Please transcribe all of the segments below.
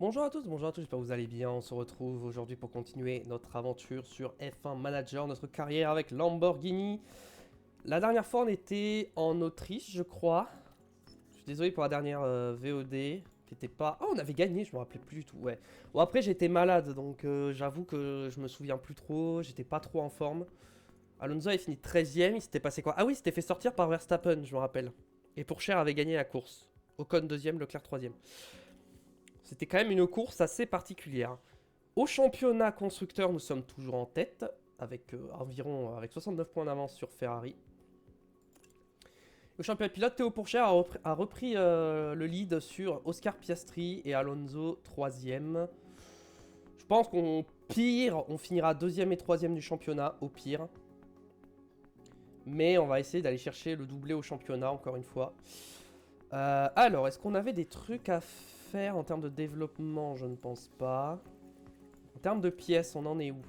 Bonjour à tous, j'espère que vous allez bien. On se retrouve aujourd'hui pour continuer notre aventure sur F1 Manager, notre carrière avec Lamborghini. La dernière fois, on était en Autriche, je crois. Je suis désolé pour la dernière VOD, qui était pas... Oh, on avait gagné, je me rappelais plus du tout, ouais. Bon, après, j'étais malade, donc j'avoue que je me souviens plus trop, j'étais pas trop en forme. Alonso avait fini 13ème, il s'était passé quoi? Ah oui, il s'était fait sortir par Verstappen, je me rappelle. Et Pourchaire avait gagné la course. Ocon 2ème, Leclerc 3ème. C'était quand même une course assez particulière. Au championnat constructeur, nous sommes toujours en tête, avec avec 69 points d'avance sur Ferrari. Au championnat pilote, Théo Pourchaire a repris le lead sur Oscar Piastri et Alonso 3ème. Je pense qu'on pire, on finira 2ème et 3ème du championnat, au pire. Mais on va essayer d'aller chercher le doublé au championnat, encore une fois. Alors, est-ce qu'on avait des trucs à faire en termes de développement? Je ne pense pas. En termes de pièces, on en est où?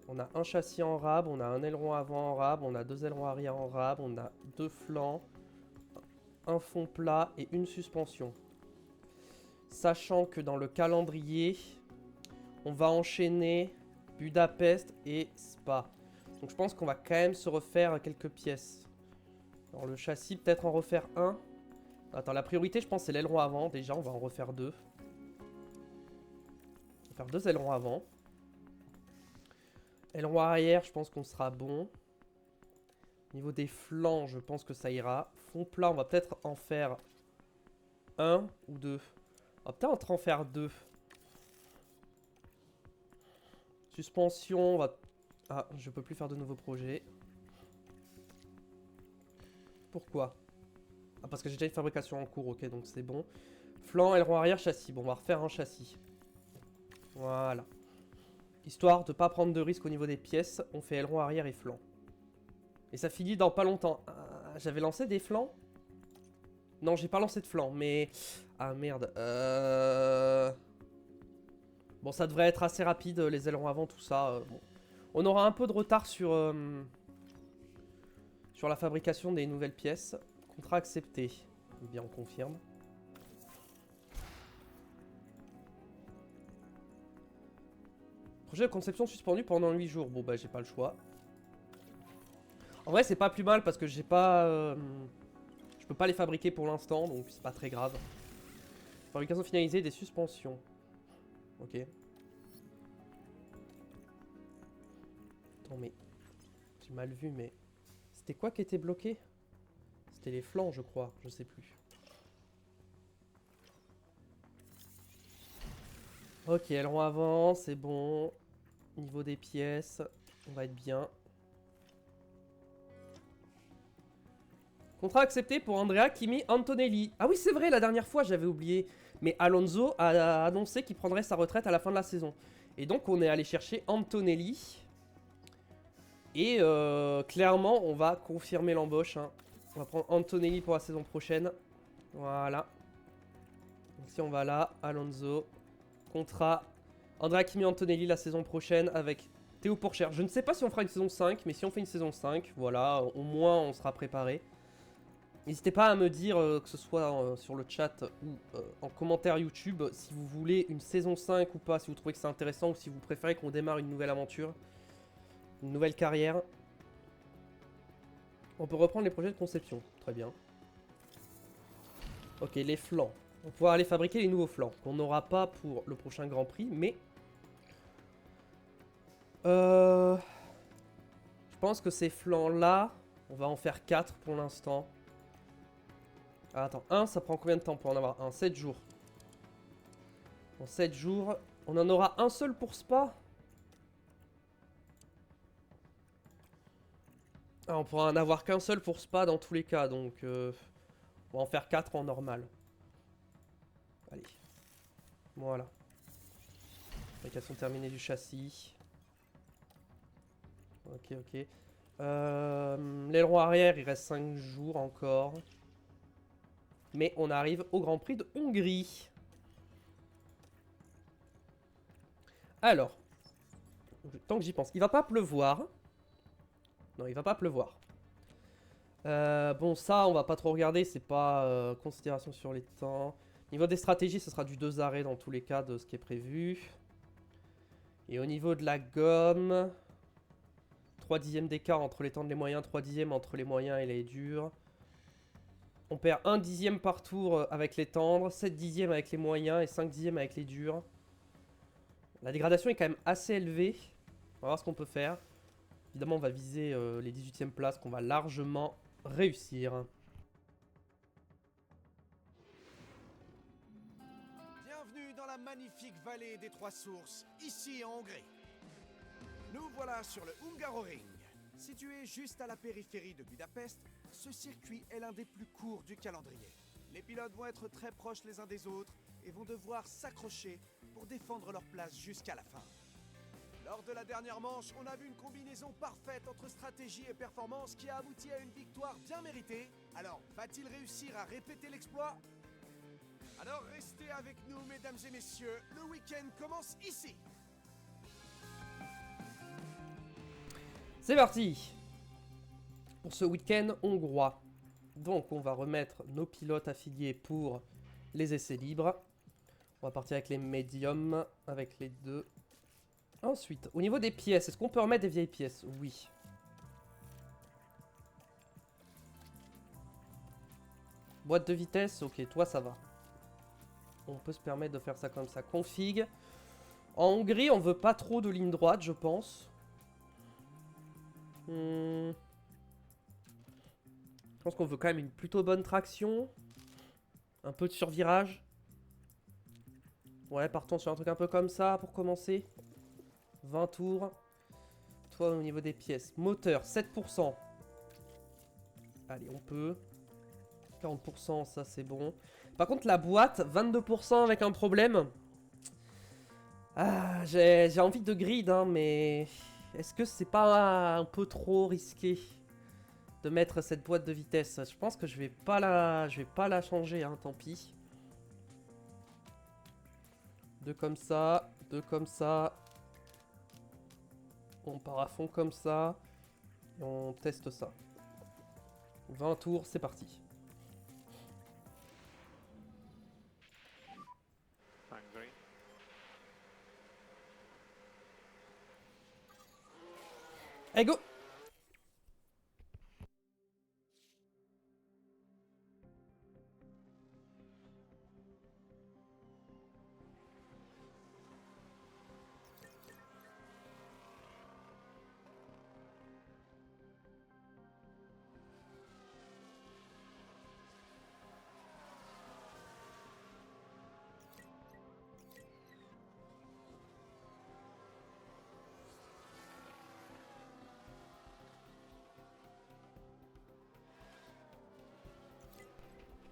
On a un châssis en rab, on a un aileron avant en rab, on a deux ailerons arrière en rab, on a deux flancs, un fond plat et une suspension. Sachant que dans le calendrier, on va enchaîner Budapest et Spa. Donc je pense qu'on va quand même se refaire quelques pièces. Alors le châssis, peut-être en refaire un. Attends, la priorité, je pense, c'est l'aileron avant. Déjà, on va en refaire deux. On va faire deux ailerons avant. Aileron arrière, je pense qu'on sera bon. Au niveau des flancs, je pense que ça ira. Fond plat, on va peut-être en faire un ou deux. On va peut-être en faire deux. Suspension, on va... Ah, je peux plus faire de nouveaux projets. Pourquoi? Ah, parce que j'ai déjà une fabrication en cours, ok, donc c'est bon. Flanc, aileron arrière, châssis. Bon, on va refaire un châssis. Voilà. Histoire de pas prendre de risque au niveau des pièces, on fait aileron arrière et flanc. Et ça finit dans pas longtemps. J'avais lancé des flancs? Non, j'ai pas lancé de flanc, mais... Ah merde. Bon, ça devrait être assez rapide, les ailerons avant, tout ça. Bon. On aura un peu de retard sur la fabrication des nouvelles pièces. Contrat accepté. Eh bien, on confirme. Projet de conception suspendu pendant 8 jours. Bon, bah, j'ai pas le choix. En vrai, c'est pas plus mal parce que j'ai pas... je peux pas les fabriquer pour l'instant, donc c'est pas très grave. Fabrication finalisée des suspensions. Ok. Attends, mais... J'ai mal vu, mais... C'était quoi qui était bloqué? C'était les flancs, je crois. Je sais plus. Ok, aileron avant, c'est bon. Niveau des pièces, on va être bien. Contrat accepté pour Andrea Kimi Antonelli. Ah oui, c'est vrai, la dernière fois, j'avais oublié. Mais Alonso a annoncé qu'il prendrait sa retraite à la fin de la saison. Et donc, on est allé chercher Antonelli. Et clairement, on va confirmer l'embauche. Hein. On va prendre Antonelli pour la saison prochaine. Voilà. Donc si on va là, Alonso. Contrat Andrea Kimi Antonelli la saison prochaine avec Théo Pourchaire. Je ne sais pas si on fera une saison 5, mais si on fait une saison 5, voilà, au moins on sera préparé. N'hésitez pas à me dire, que ce soit sur le chat ou en commentaire YouTube, si vous voulez une saison 5 ou pas, si vous trouvez que c'est intéressant ou si vous préférez qu'on démarre une nouvelle aventure, une nouvelle carrière. On peut reprendre les projets de conception, très bien. Ok, les flancs. On va pouvoir aller fabriquer les nouveaux flancs, qu'on n'aura pas pour le prochain Grand Prix, mais... Je pense que ces flancs-là, on va en faire 4 pour l'instant. Ah, attends, 1, ça prend combien de temps pour en avoir un? 7 jours. En 7 jours, on en aura un seul pour Spa. Ah, on pourra en avoir qu'un seul pour Spa dans tous les cas, donc on va en faire 4 en normal. Allez. Voilà. Fabrication terminée du châssis. Ok, ok. L'aileron arrière, il reste 5 jours encore. Mais on arrive au Grand Prix de Hongrie. Alors, tant que j'y pense, il va pas pleuvoir. Non, il va pas pleuvoir. Bon, ça, on va pas trop regarder, c'est pas considération sur les temps. Niveau des stratégies, ce sera du 2 arrêts dans tous les cas de ce qui est prévu. Et au niveau de la gomme, 3 dixièmes d'écart entre les tendres et les moyens, 3 dixièmes entre les moyens et les durs. On perd 1 dixième par tour avec les tendres, 7 dixièmes avec les moyens et 5 dixièmes avec les durs. La dégradation est quand même assez élevée. On va voir ce qu'on peut faire. Évidemment, on va viser les 18e places qu'on va largement réussir. Bienvenue dans la magnifique vallée des Trois Sources, ici en Hongrie. Nous voilà sur le Hungaroring. Situé juste à la périphérie de Budapest, ce circuit est l'un des plus courts du calendrier. Les pilotes vont être très proches les uns des autres et vont devoir s'accrocher pour défendre leur place jusqu'à la fin. Lors de la dernière manche, on a vu une combinaison parfaite entre stratégie et performance qui a abouti à une victoire bien méritée. Alors, va-t-il réussir à répéter l'exploit? Alors restez avec nous, mesdames et messieurs, le week-end commence ici. C'est parti pour ce week-end hongrois. Donc on va remettre nos pilotes affiliés pour les essais libres. On va partir avec les médiums, avec les deux. Ensuite, au niveau des pièces, est-ce qu'on peut remettre des vieilles pièces? Oui. Boîte de vitesse, ok, toi ça va. On peut se permettre de faire ça comme ça. Config. En Hongrie, on veut pas trop de ligne droite, je pense. Je pense qu'on veut quand même une plutôt bonne traction. Un peu de survirage. Ouais, partons sur un truc un peu comme ça pour commencer. 20 tours. Toi, au niveau des pièces. Moteur, 7%. Allez, on peut. 40%, ça c'est bon. Par contre, la boîte, 22% avec un problème. Ah, j'ai envie de grid, hein, mais... Est-ce que c'est pas un peu trop risqué de mettre cette boîte de vitesse? Je pense que je vais pas la changer, hein, tant pis. Deux comme ça, deux comme ça. On part à fond comme ça. Et on teste ça. 20 tours, c'est parti. Allez, go!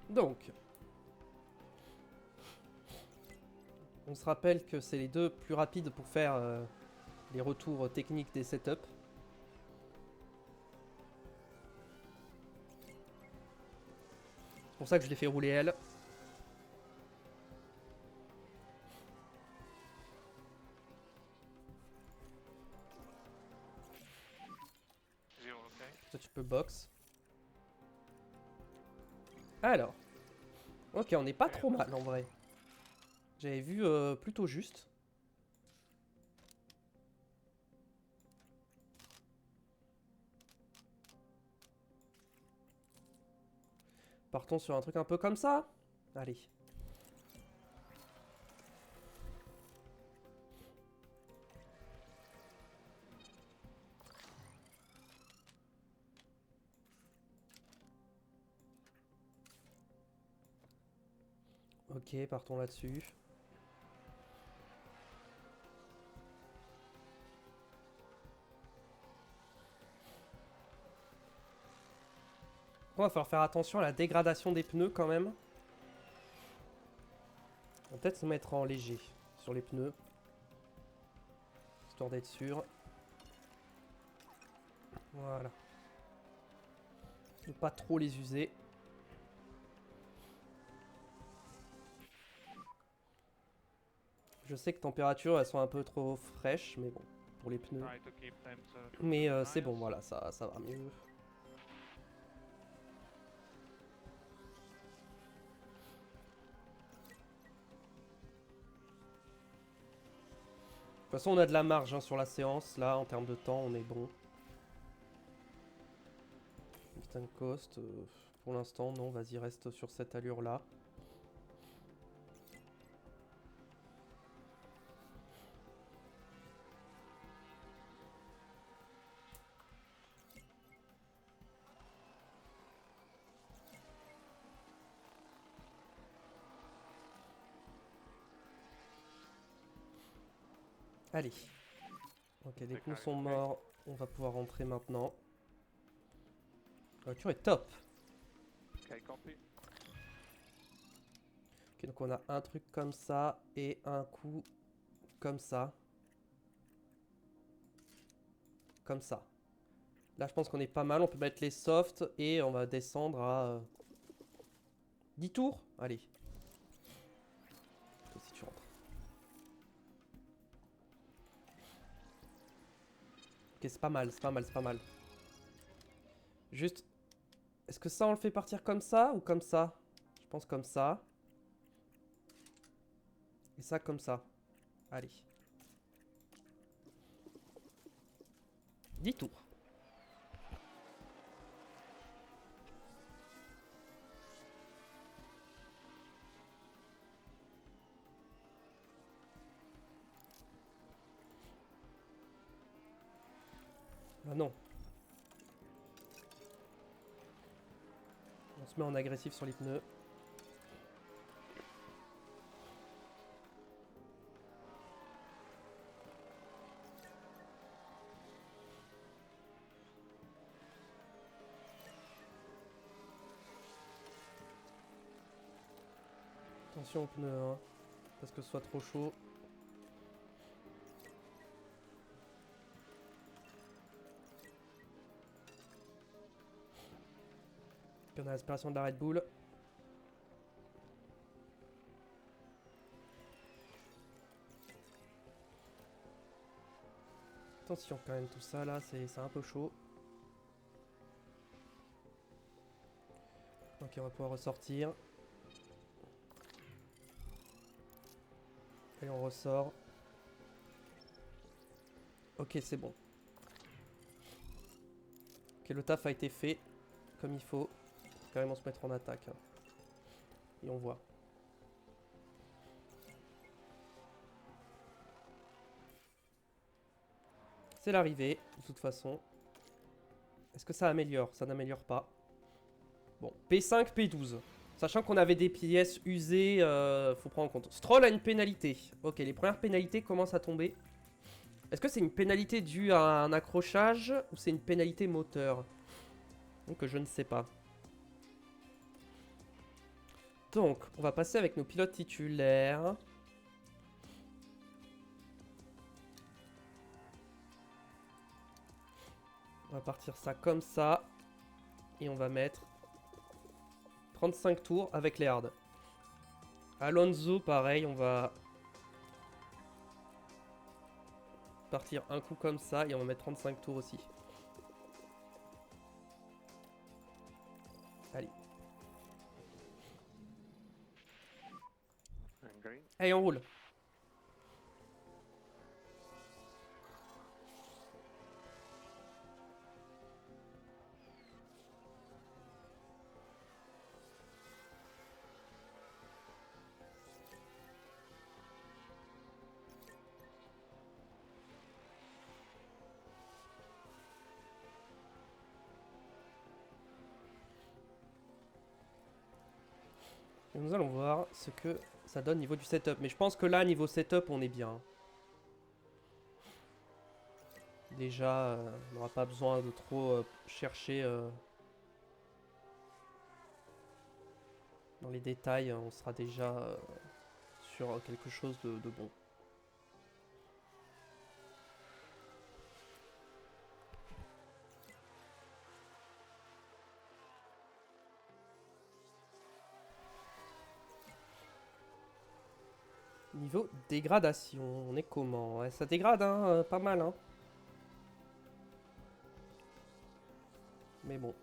Donc, on se rappelle que c'est les deux plus rapides pour faire les retours techniques des setups. C'est pour ça que je l'ai fait rouler elle. Toi, tu peux box. Alors. Ok, on n'est pas trop mal en vrai. J'avais vu plutôt juste. Partons sur un truc un peu comme ça. Allez. Ok, partons là-dessus. On va falloir faire attention à la dégradation des pneus quand même. On va peut-être se mettre en léger sur les pneus. Histoire d'être sûr. Voilà. Ne pas trop les user. Je sais que température elles sont un peu trop fraîches, mais bon, pour les pneus. Mais c'est bon, voilà, ça va mieux. toute façon, on a de la marge hein, sur la séance. Là, en termes de temps, on est bon. Eastern Coast, pour l'instant, non. Vas-y, reste sur cette allure-là. Allez. Ok, les pneus sont morts. On va pouvoir rentrer maintenant. La voiture est top. Ok, donc on a un truc comme ça et un coup comme ça. Comme ça. Là, je pense qu'on est pas mal. On peut mettre les softs et on va descendre à 10 tours. Allez. Toi aussi, tu rentres. Ok, c'est pas mal, c'est pas mal, c'est pas mal. Juste, est-ce que ça, on le fait partir comme ça ou comme ça? Je pense comme ça. Et ça, comme ça. Allez. 10 tours. Ah non. On se met en agressif sur les pneus. Attention aux pneus, hein, parce que ce soit trop chaud. Puis on a l'aspiration de la Red Bull. Attention quand même, tout ça là, c'est un peu chaud. Ok, on va pouvoir ressortir. Et on ressort. Ok, c'est bon. Ok, le taf a été fait comme il faut. Faut carrément se mettre en attaque. Hein. Et on voit. C'est l'arrivée, de toute façon. Est-ce que ça améliore? Ça n'améliore pas. Bon, P5, P12. Sachant qu'on avait des pièces usées, faut prendre en compte. Stroll a une pénalité. Ok, les premières pénalités commencent à tomber. Est-ce que c'est une pénalité due à un accrochage ou c'est une pénalité moteur? Donc je ne sais pas. Donc, on va passer avec nos pilotes titulaires. On va partir ça comme ça. Et on va mettre 35 tours avec les hards. Alonso, pareil, on va partir un coup comme ça et on va mettre 35 tours aussi. Allez. Allez, on roule. Et nous allons voir ce que ça donne niveau du setup. Mais je pense que là, niveau setup, on est bien. Déjà, on n'aura pas besoin de trop chercher dans les détails. On sera déjà sur quelque chose de bon. Niveau dégradation, on est comment? Ouais, ça dégrade, hein, pas mal, hein. Mais bon.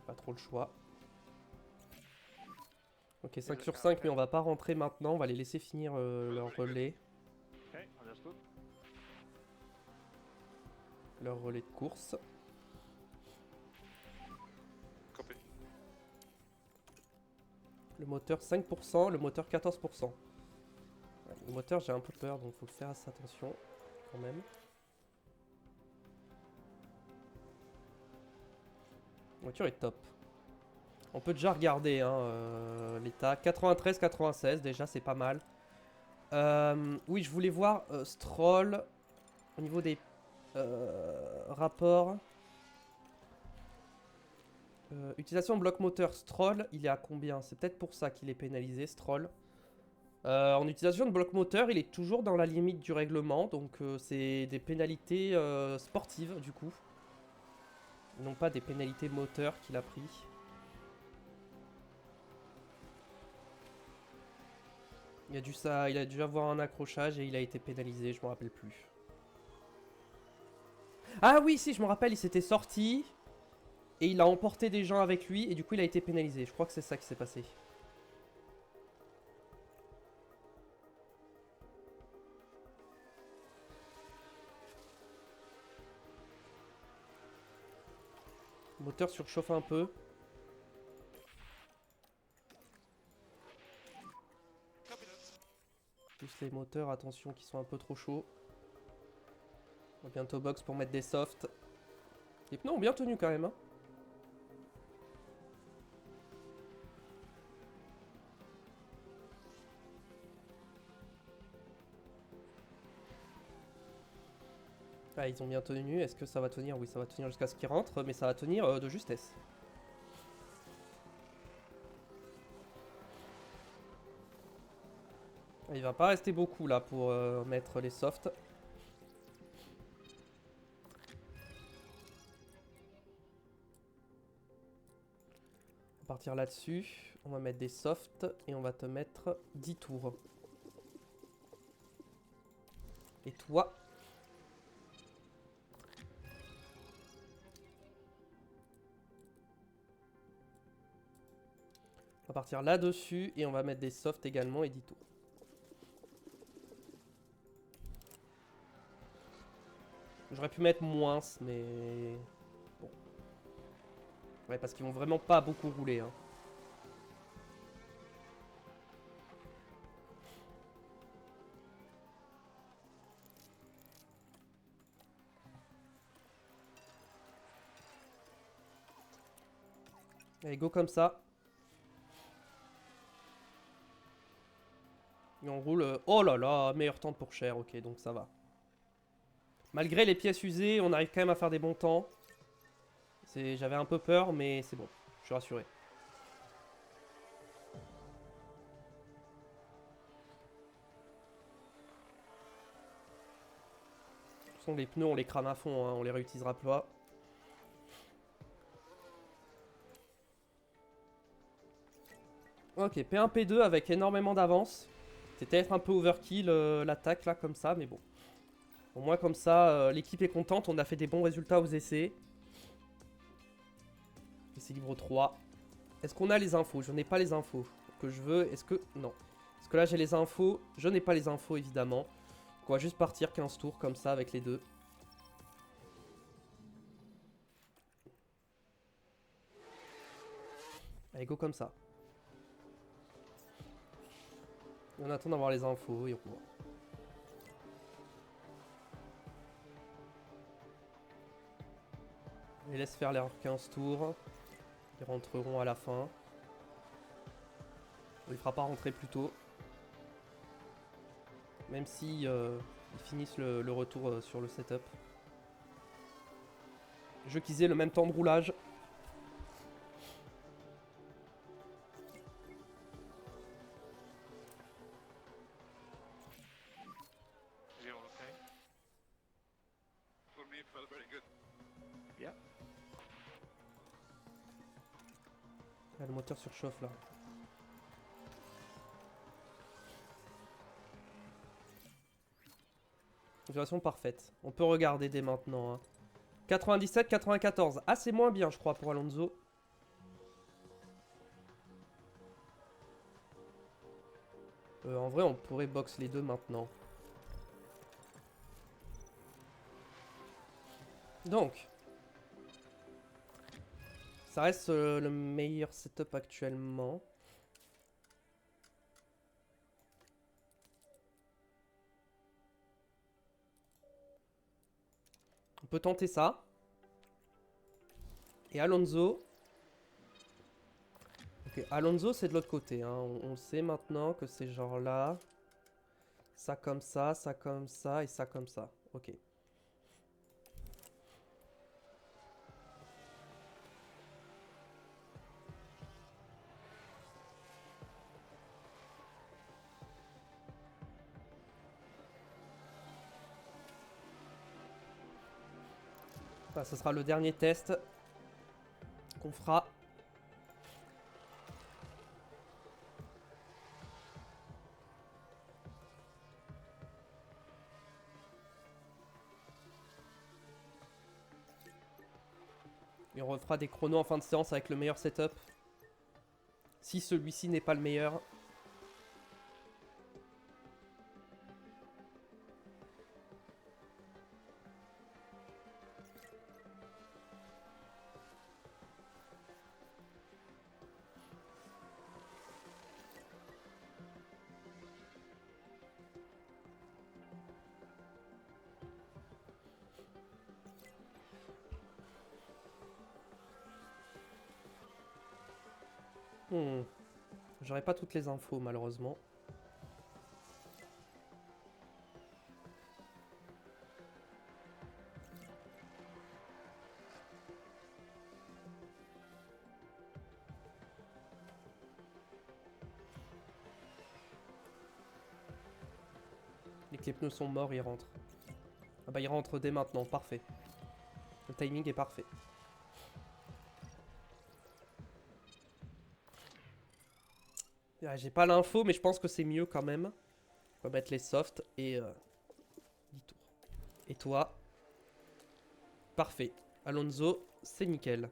Pas trop le choix. Ok, 5 sur 5, mais on va pas rentrer maintenant. On va les laisser finir leur relais. Leur relais de course. Copy. Le moteur 5%, le moteur 14%. Ouais, le moteur j'ai un peu peur donc faut faire assez attention quand même. La voiture est top. On peut déjà regarder hein, l'état. 93-96 déjà c'est pas mal. Oui je voulais voir Stroll au niveau des rapports. Utilisation de bloc moteur Stroll, il est à combien? C'est peut-être pour ça qu'il est pénalisé Stroll. En utilisation de bloc moteur, il est toujours dans la limite du règlement, donc c'est des pénalités sportives du coup. Non pas des pénalités moteurs qu'il a pris. Il a dû avoir un accrochage et il a été pénalisé, je me rappelle plus. Ah oui, si, je me rappelle, il s'était sorti et il a emporté des gens avec lui et du coup il a été pénalisé. Je crois que c'est ça qui s'est passé. Le moteur surchauffe un peu. Plus les moteurs, attention, qui sont un peu trop chauds. On va bientôt box pour mettre des softs. Les pneus ont bien tenu quand même. Hein. Ah, ils ont bien tenu. Est-ce que ça va tenir? Oui, ça va tenir jusqu'à ce qu'ils rentrent, mais ça va tenir de justesse. Il va pas rester beaucoup là pour mettre les softs. On va partir là-dessus. On va mettre des softs et on va te mettre 10 tours. Et toi? On va partir là-dessus et on va mettre des softs également et 10 tours. J'aurais pu mettre moins, mais... Bon. Ouais, parce qu'ils vont vraiment pas beaucoup rouler. Hein. Allez, go comme ça. Et on roule... Oh là là, meilleur temps pour Cher, ok, donc ça va. Malgré les pièces usées, on arrive quand même à faire des bons temps. J'avais un peu peur, mais c'est bon, je suis rassuré. De toute façon, les pneus, on les crame à fond, hein, on les réutilisera pas. Ok, P1, P2 avec énormément d'avance. C'était peut-être un peu overkill l'attaque là, comme ça, mais bon. Au moins comme ça, l'équipe est contente, on a fait des bons résultats aux essais. Essai libre 3. Est-ce qu'on a les infos? Je n'ai pas les infos que je veux. Est-ce que... Non. Parce que là j'ai les infos. Je n'ai pas les infos évidemment. Donc on va juste partir 15 tours comme ça avec les deux. Allez, go comme ça. Et on attend d'avoir les infos et on voit. On les laisse faire leurs 15 tours. Ils rentreront à la fin. On les fera pas rentrer plus tôt. Même si ils finissent le retour sur le setup. Je qu'ils aient le même temps de roulage. Ah, le moteur surchauffe là. Situation parfaite. On peut regarder dès maintenant. Hein. 97, 94. Ah, c'est moins bien, je crois, pour Alonso. En vrai, on pourrait box les deux maintenant. Donc, ça reste le meilleur setup actuellement. On peut tenter ça. Et Alonso. Ok, Alonso c'est de l'autre côté. Hein. On sait maintenant que c'est genre là. Ça comme ça et ça comme ça. Ok. Enfin, ce sera le dernier test qu'on fera. Et on refera des chronos en fin de séance avec le meilleur setup. Si celui-ci n'est pas le meilleur. J'aurais pas toutes les infos malheureusement. Et que les pneus sont morts, ils rentrent. Ah bah ils rentrent dès maintenant, parfait. Le timing est parfait. Ah, j'ai pas l'info mais je pense que c'est mieux quand même. On va mettre les softs et 10 tours. Et toi? Parfait. Alonso, c'est nickel.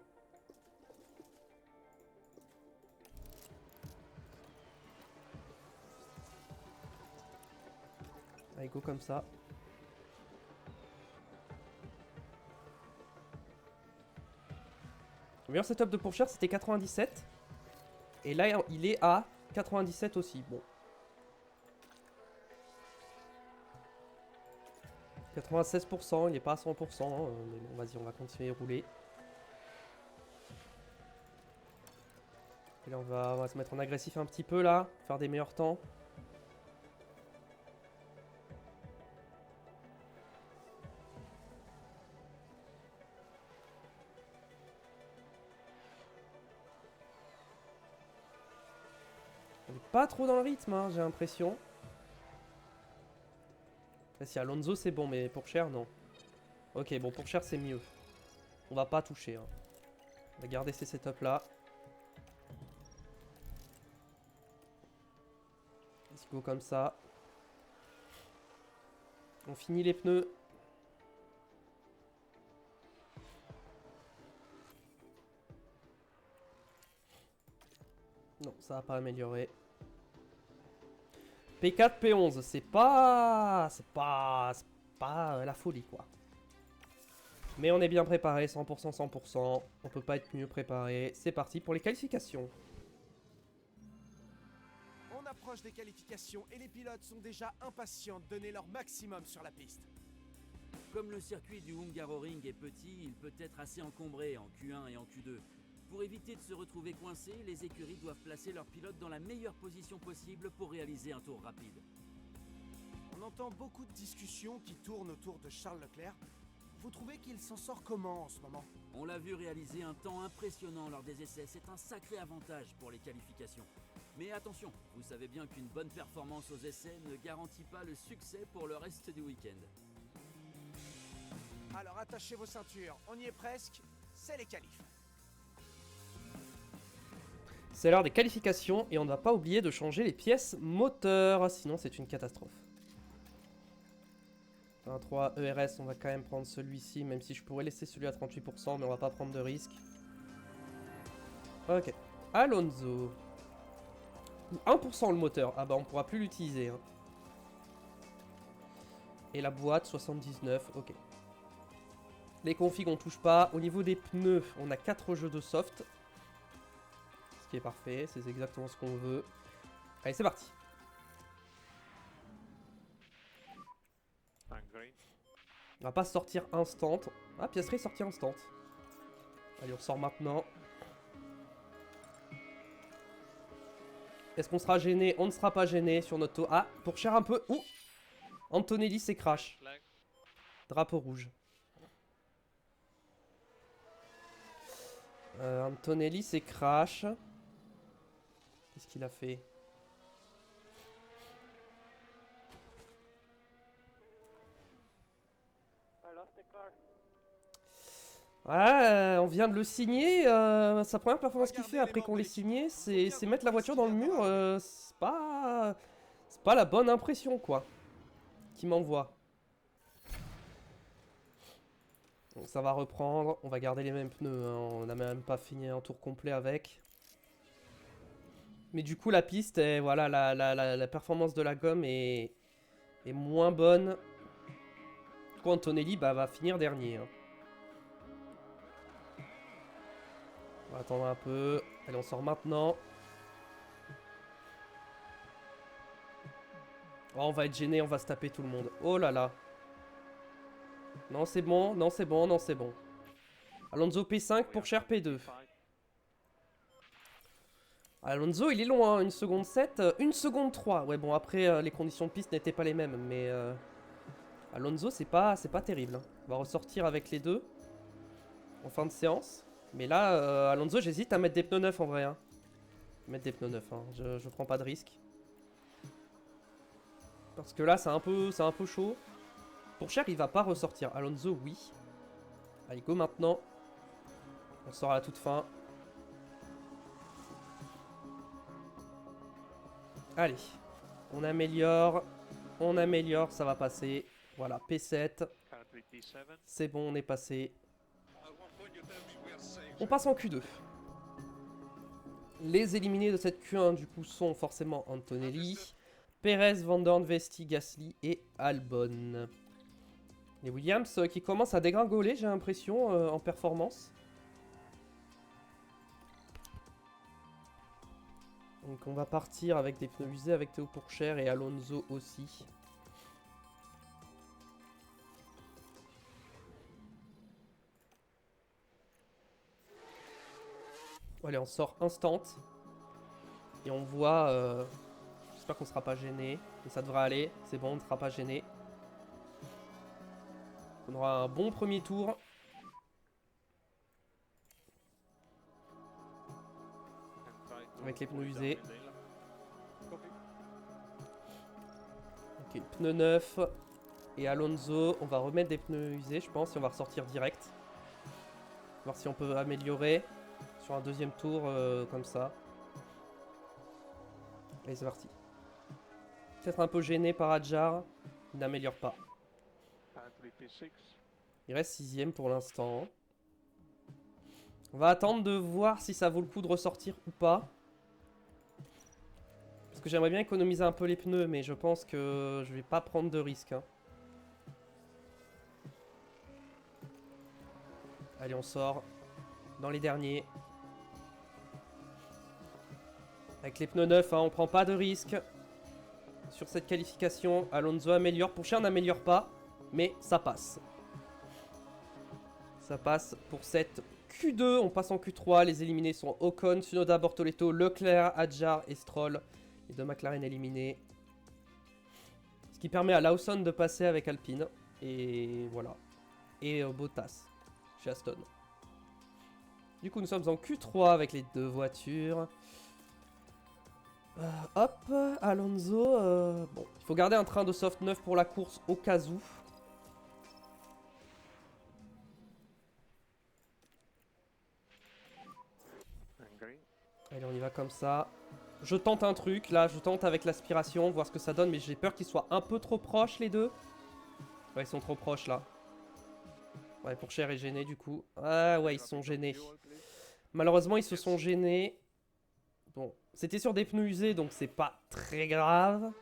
Allez, go comme ça. Le meilleur setup de Pourchère, c'était 97. Et là, il est à 97 aussi. Bon. 96%, il n'est pas à 100%. Mais bon, vas-y, on va continuer à rouler. Et là, on va se mettre en agressif un petit peu, là. Faire des meilleurs temps. On n'est pas trop dans le rythme, hein, j'ai l'impression. Là, si Alonso, c'est bon, mais Pourchère, non. Ok, bon, Pourchère, c'est mieux. On va pas toucher. Hein. On va garder ces setups-là. Let's go comme ça. On finit les pneus. Non, ça va pas améliorer. P4, P11, c'est pas la folie, quoi. Mais on est bien préparé, 100%, 100%. On peut pas être mieux préparé. C'est parti pour les qualifications. On approche des qualifications et les pilotes sont déjà impatients de donner leur maximum sur la piste. Comme le circuit du Hungaroring est petit, il peut être assez encombré en Q1 et en Q2. Pour éviter de se retrouver coincés, les écuries doivent placer leurs pilotes dans la meilleure position possible pour réaliser un tour rapide. On entend beaucoup de discussions qui tournent autour de Charles Leclerc. Vous trouvez qu'il s'en sort comment en ce moment? On l'a vu réaliser un temps impressionnant lors des essais, c'est un sacré avantage pour les qualifications. Mais attention, vous savez bien qu'une bonne performance aux essais ne garantit pas le succès pour le reste du week-end. Alors attachez vos ceintures, on y est presque, c'est les qualifs. C'est l'heure des qualifications et on ne va pas oublier de changer les pièces moteurs, sinon c'est une catastrophe. 23 ERS, on va quand même prendre celui-ci, même si je pourrais laisser celui à 38%, mais on va pas prendre de risque. Ok. Alonso. 1% le moteur. Ah bah on pourra plus l'utiliser. Hein. Et la boîte, 79, ok. Les configs, on touche pas. Au niveau des pneus, on a 4 jeux de soft. Ce qui est parfait, c'est exactement ce qu'on veut. Allez, c'est parti. On va pas sortir instant. Ah, piècerie sortie instant. Allez, on sort maintenant. Est-ce qu'on sera gêné? On ne sera pas gêné sur notre tour. Ah, pour cher un peu. Ouh, Antonelli, c'est crash. Drapeau rouge. Antonelli, c'est crash. Qu'est-ce qu'il a fait? Ouais, on vient de le signer. Sa première performance qu'il fait après qu'on l'ait signé, c'est mettre la voiture dans le mur. C'est pas la bonne impression, quoi, qu'il m'envoie. Donc ça va reprendre. On va garder les mêmes pneus. Hein. On n'a même pas fini un tour complet avec. Mais du coup, la piste, voilà, la performance de la gomme est moins bonne. Du coup, Antonelli va finir dernier. Hein. On va attendre un peu. Allez, on sort maintenant. Oh, on va être gêné, on va se taper tout le monde. Oh là là. Non, c'est bon, non, c'est bon, non, c'est bon. Alonso P5 pour cher P2. Alonso, il est loin, 1 seconde 7, 1 seconde 3. Ouais, bon, après, les conditions de piste n'étaient pas les mêmes, mais Alonso, c'est pas terrible. Hein. On va ressortir avec les deux en fin de séance. Mais là, Alonso, j'hésite à mettre des pneus neufs en vrai. Hein. Mettre des pneus neufs, hein. Je prends pas de risque. Parce que là, c'est un peu chaud. Pour cher, il va pas ressortir. Alonso, oui. Allez, go maintenant. On sort à la toute fin. Allez, on améliore, ça va passer. Voilà, P7. C'est bon, on est passé. On passe en Q2. Les éliminés de cette Q1 du coup sont forcément Antonelli, Perez, Van Dorn, Vesti, Gasly et Albon. Les Williams qui commencent à dégringoler, j'ai l'impression, en performance. Donc on va partir avec des pneus usés avec Théo Pourchaire et Alonso aussi. Allez, on sort instant. Et on voit... J'espère qu'on ne sera pas gêné. Mais ça devrait aller. C'est bon, on ne sera pas gêné. On aura un bon premier tour. Avec les pneus usés. Ok, pneus neufs. Et Alonso, on va remettre des pneus usés, je pense. Et on va ressortir direct. Voir si on peut améliorer sur un deuxième tour comme ça. Allez, c'est parti. Peut-être un peu gêné par Adjar. Il n'améliore pas. Il reste 6ème pour l'instant. On va attendre de voir si ça vaut le coup de ressortir ou pas. Parce que j'aimerais bien économiser un peu les pneus, mais je pense que je vais pas prendre de risques. Hein. Allez, on sort dans les derniers. Avec les pneus neufs, hein, on prend pas de risques. Sur cette qualification, Alonso améliore. Pourchaire n'améliore pas, mais ça passe. Ça passe pour cette Q2. On passe en Q3. Les éliminés sont Ocon, Tsunoda, Bortoleto, Leclerc, Adjar et Stroll. Les deux McLaren éliminés. Ce qui permet à Lawson de passer avec Alpine. Et voilà. Et Bottas chez Aston. Du coup, nous sommes en Q3 avec les deux voitures. Hop, Alonso. Bon, il faut garder un train de soft 9 pour la course au cas où. Allez, on y va comme ça. Je tente un truc, là, je tente avec l'aspiration, voir ce que ça donne, mais j'ai peur qu'ils soient un peu trop proches, les deux. Ouais, ils sont trop proches, là. Ouais, Pourchaire est gêné, du coup. Ah ouais, ils sont gênés. Malheureusement, ils se sont gênés. Bon, c'était sur des pneus usés, donc c'est pas très grave.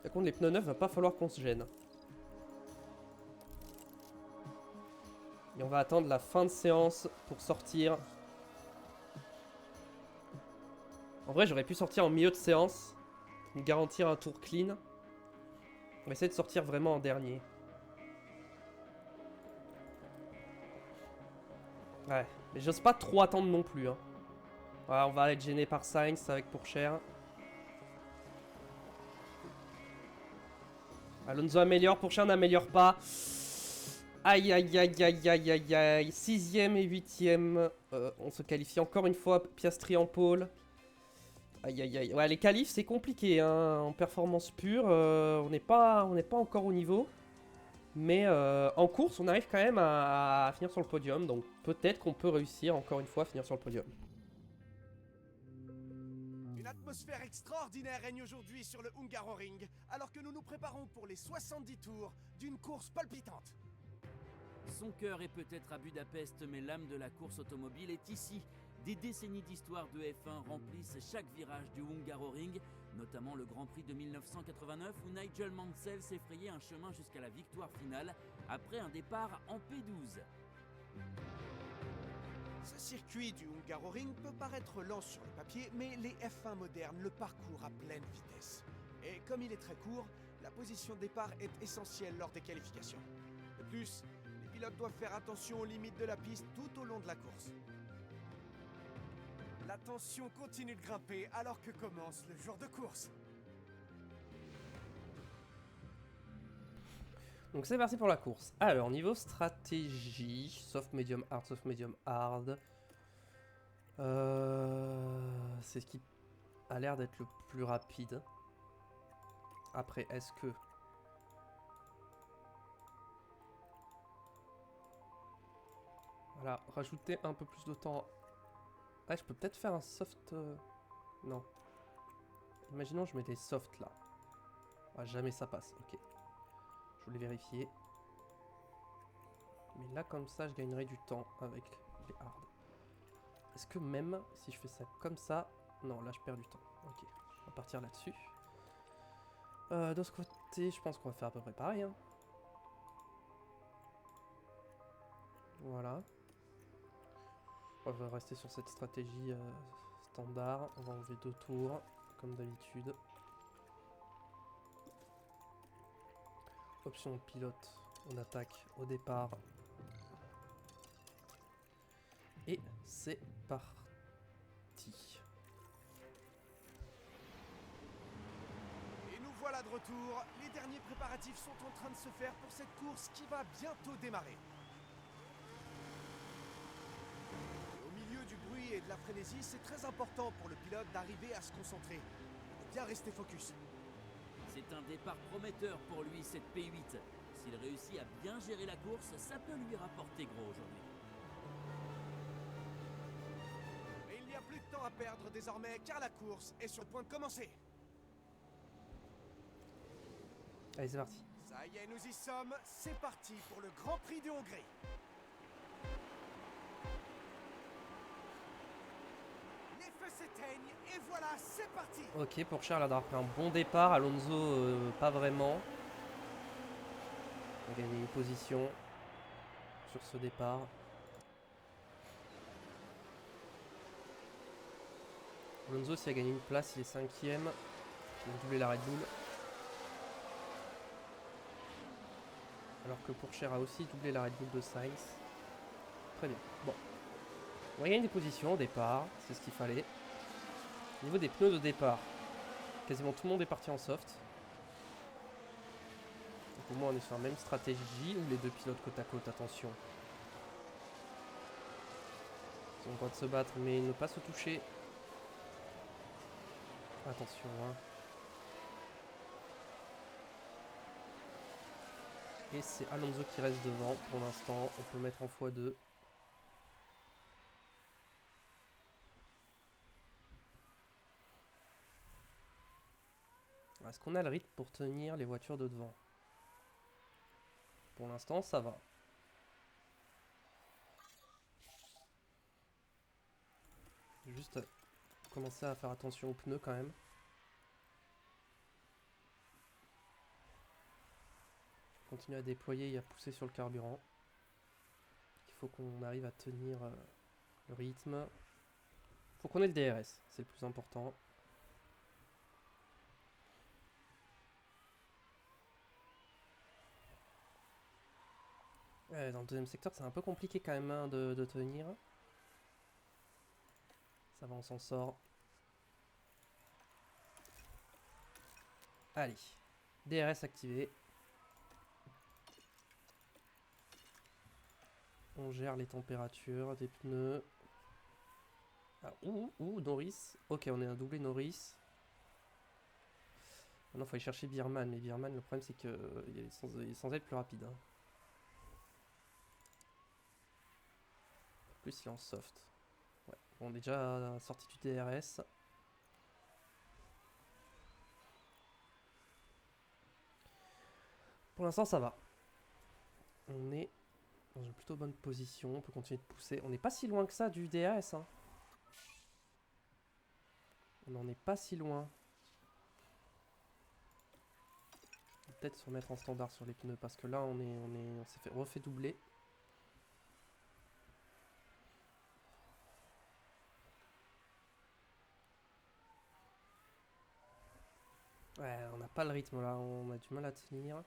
Par contre, les pneus neufs, va pas falloir qu'on se gêne. Et on va attendre la fin de séance pour sortir. En vrai, j'aurais pu sortir en milieu de séance. Me garantir un tour clean. On va essayer de sortir vraiment en dernier. Ouais, mais j'ose pas trop attendre non plus. Hein. Voilà, on va être gêné par Sainz avec Pourchaire. Alonso améliore, Pourchaire n'améliore pas. Aïe aïe aïe aïe aïe aïe aïe. 6ème et 8ème. On se qualifie encore une fois. Piastri en pôle. Aïe aïe aïe. Ouais, les qualifs c'est compliqué. Hein. En performance pure, on n'est pas encore au niveau. Mais en course, on arrive quand même à finir sur le podium. Donc peut-être qu'on peut réussir encore une fois à finir sur le podium. Une atmosphère extraordinaire règne aujourd'hui sur le Hungaroring, alors que nous nous préparons pour les 70 tours d'une course palpitante. Son cœur est peut-être à Budapest, mais l'âme de la course automobile est ici. Des décennies d'histoire de F1 remplissent chaque virage du Hungaroring, notamment le Grand Prix de 1989 où Nigel Mansell s'effrayait un chemin jusqu'à la victoire finale après un départ en P12. Ce circuit du Hungaroring peut paraître lent sur le papier, mais les F1 modernes le parcourent à pleine vitesse. Et comme il est très court, la position de départ est essentielle lors des qualifications. De plus, les pilotes doivent faire attention aux limites de la piste tout au long de la course. La tension continue de grimper alors que commence le jour de course. Donc c'est parti pour la course. Alors, niveau stratégie, soft, medium, hard. C'est ce qui a l'air d'être le plus rapide. Après, est-ce que... Voilà, rajouter un peu plus de temps. Ah, je peux peut-être faire un soft... Non. Imaginons je mets des softs là. Ah, jamais ça passe, ok. Je voulais vérifier. Mais là, comme ça, je gagnerai du temps avec les hard. Est-ce que même si je fais ça comme ça... Non, là, je perds du temps. Ok, on va partir là-dessus. De ce côté, je pense qu'on va faire à peu près pareil. Hein. Voilà. On va rester sur cette stratégie standard. On va enlever 2 tours, comme d'habitude. Option pilote, on attaque au départ. Et c'est parti. Et nous voilà de retour. Les derniers préparatifs sont en train de se faire pour cette course qui va bientôt démarrer. Et au milieu du bruit et de la frénésie, c'est très important pour le pilote d'arriver à se concentrer. De bien rester focus. C'est un départ prometteur pour lui, cette P8. S'il réussit à bien gérer la course, ça peut lui rapporter gros aujourd'hui. Mais il n'y a plus de temps à perdre désormais, car la course est sur le point de commencer. Allez, c'est parti. Ça y est, nous y sommes. C'est parti pour le Grand Prix de Hongrie. Les feux s'éteignent et voilà, c'est parti. Ok, pour Charles, d'avoir pris un bon départ. Alonso, pas vraiment. On a gagné une position sur ce départ. Alonso, s'il a gagné une place, il est 5ème. Il a doublé la Red Bull. Alors que Pourchaire a aussi doublé la Red Bull de Sainz. Très bien. Bon. On va gagner des positions au départ. C'est ce qu'il fallait. Au niveau des pneus de départ, quasiment tout le monde est parti en soft. Donc au moins on est sur la même stratégie. Ou les deux pilotes côte à côte, attention. Ils ont le droit de se battre mais ne pas se toucher. Attention, hein. Et c'est Alonso qui reste devant pour l'instant. On peut mettre en x2. Est-ce qu'on a le rythme pour tenir les voitures de devant? Pour l'instant, ça va. Juste commencer à faire attention aux pneus quand même. Continuer à déployer et à pousser sur le carburant. Il faut qu'on arrive à tenir le rythme. Faut qu'on ait le DRS, c'est le plus important. Dans le deuxième secteur, c'est un peu compliqué quand même hein, de tenir. Ça va, on s'en sort. Allez, DRS activé. On gère les températures des pneus. Ah, Norris. Ok, on est un doublé Norris. Maintenant, il faut aller chercher Birman. Mais Birman, le problème, c'est qu'il est sans être plus rapide. Hein. En plus, il est en soft. Ouais. On est déjà sorti du DRS. Pour l'instant, ça va. On est dans une plutôt bonne position. On peut continuer de pousser. On n'est pas si loin que ça du DRS. Hein. On n'en est pas si loin. Peut-être se remettre en standard sur les pneus parce que là on s'est refait doubler. Ouais, on n'a pas le rythme là, on a du mal à tenir. On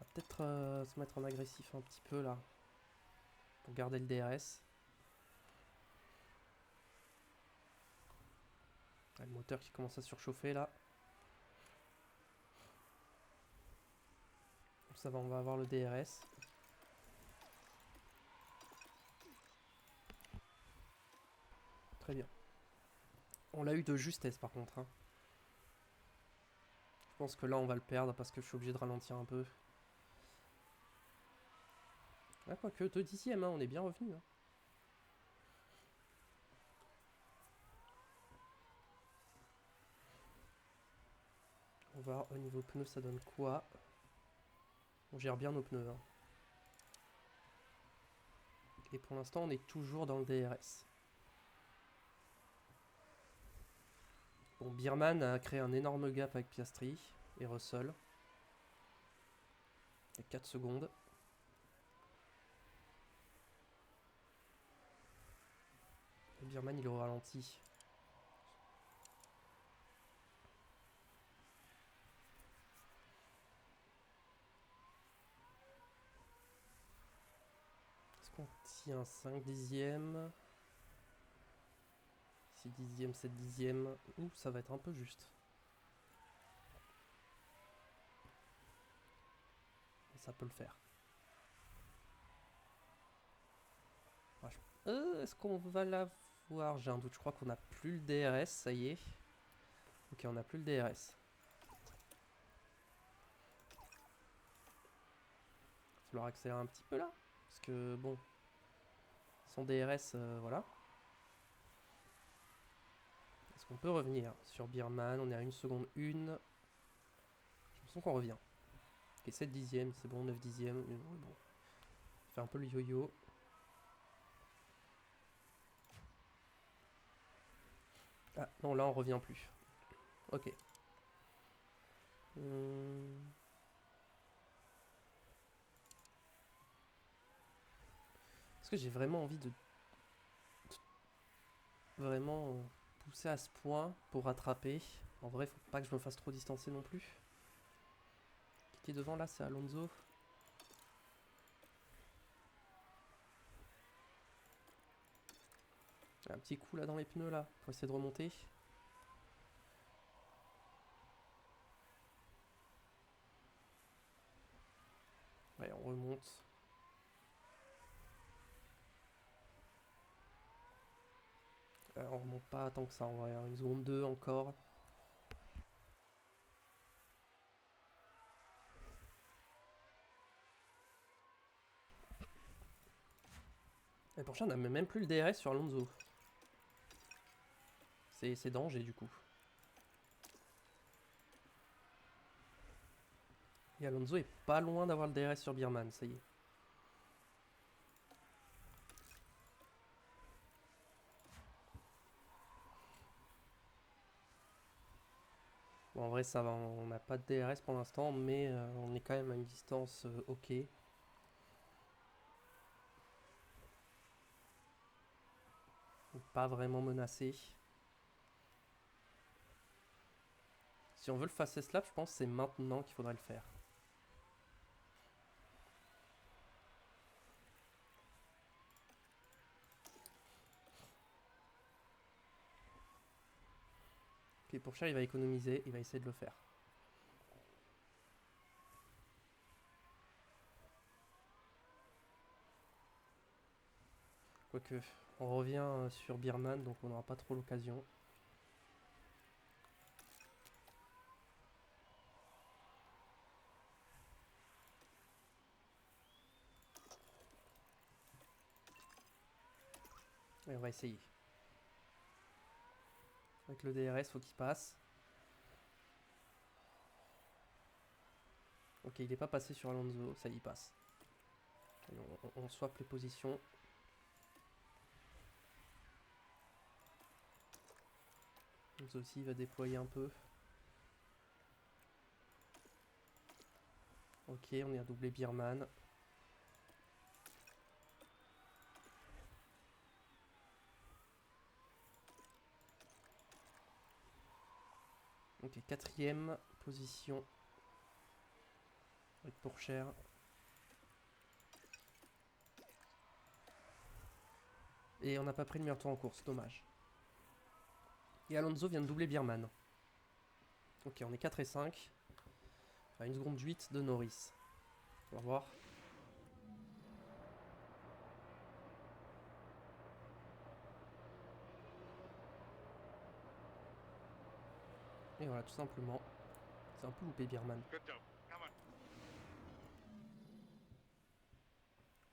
va peut-être se mettre en agressif un petit peu là pour garder le DRS. Ouais, le moteur qui commence à surchauffer là. Ça va, on va avoir le DRS. Très bien. On l'a eu de justesse par contre. Hein. Je pense que là on va le perdre parce que je suis obligé de ralentir un peu. Ah, quoique 2 dixièmes, hein, on est bien revenu. Hein. On va voir au niveau pneus ça donne quoi. On gère bien nos pneus. Hein. Et pour l'instant on est toujours dans le DRS. Bon, Birman a créé un énorme gap avec Piastri et Russell. Il y a 4 secondes. Et Birman il est au ralenti. Est-ce qu'on tient 5 dixièmes 6 dixièmes, 7 dixièmes. Ouh, ça va être un peu juste. Ça peut le faire. Est-ce qu'on va l'avoir? J'ai un doute, je crois qu'on n'a plus le DRS, ça y est. Ok, on n'a plus le DRS. Il va falloir accélérer un petit peu là. Parce que bon, sans DRS, voilà. Est-ce qu'on peut revenir sur Birman? On est à 1 seconde 1. J'ai l'impression qu'on revient. Ok, 7 dixièmes, c'est bon, 9 dixièmes. Mais bon. Fait un peu le yo-yo. Ah non, là on revient plus. Ok. Est-ce que j'ai vraiment envie de vraiment pousser à ce point pour rattraper? En vrai, faut pas que je me fasse trop distancer non plus. Qui est devant là, c'est Alonso. Un petit coup là dans les pneus là, pour essayer de remonter. Ouais, on remonte. On remonte pas tant que ça, on va avoir une seconde 2 encore. Et pour ça, on n'a même plus le DRS sur Alonso. C'est danger du coup. Et Alonso est pas loin d'avoir le DRS sur Birman, ça y est. Bon, en vrai, ça va, on n'a pas de DRS pour l'instant, mais on est quand même à une distance ok. Pas vraiment menacé. Si on veut le fast slap, je pense que c'est maintenant qu'il faudrait le faire. Ok, pour Cher, il va économiser, il va essayer de le faire. Quoique, on revient sur Birman, donc on n'aura pas trop l'occasion. Et on va essayer. Avec le DRS, faut qu'il passe. Ok, il n'est pas passé sur Alonso, ça y passe. Et on swap les positions. Alonso aussi va déployer un peu. Ok, on est à doubler Birman. Ok, 4ème position. Avec Pourcher. Et on n'a pas pris le meilleur tour en course, dommage. Et Alonso vient de doubler Birman. Ok, on est 4 et 5. À 1 seconde 8 de Norris. On va voir. Et voilà, tout simplement. C'est un peu loupé Birman.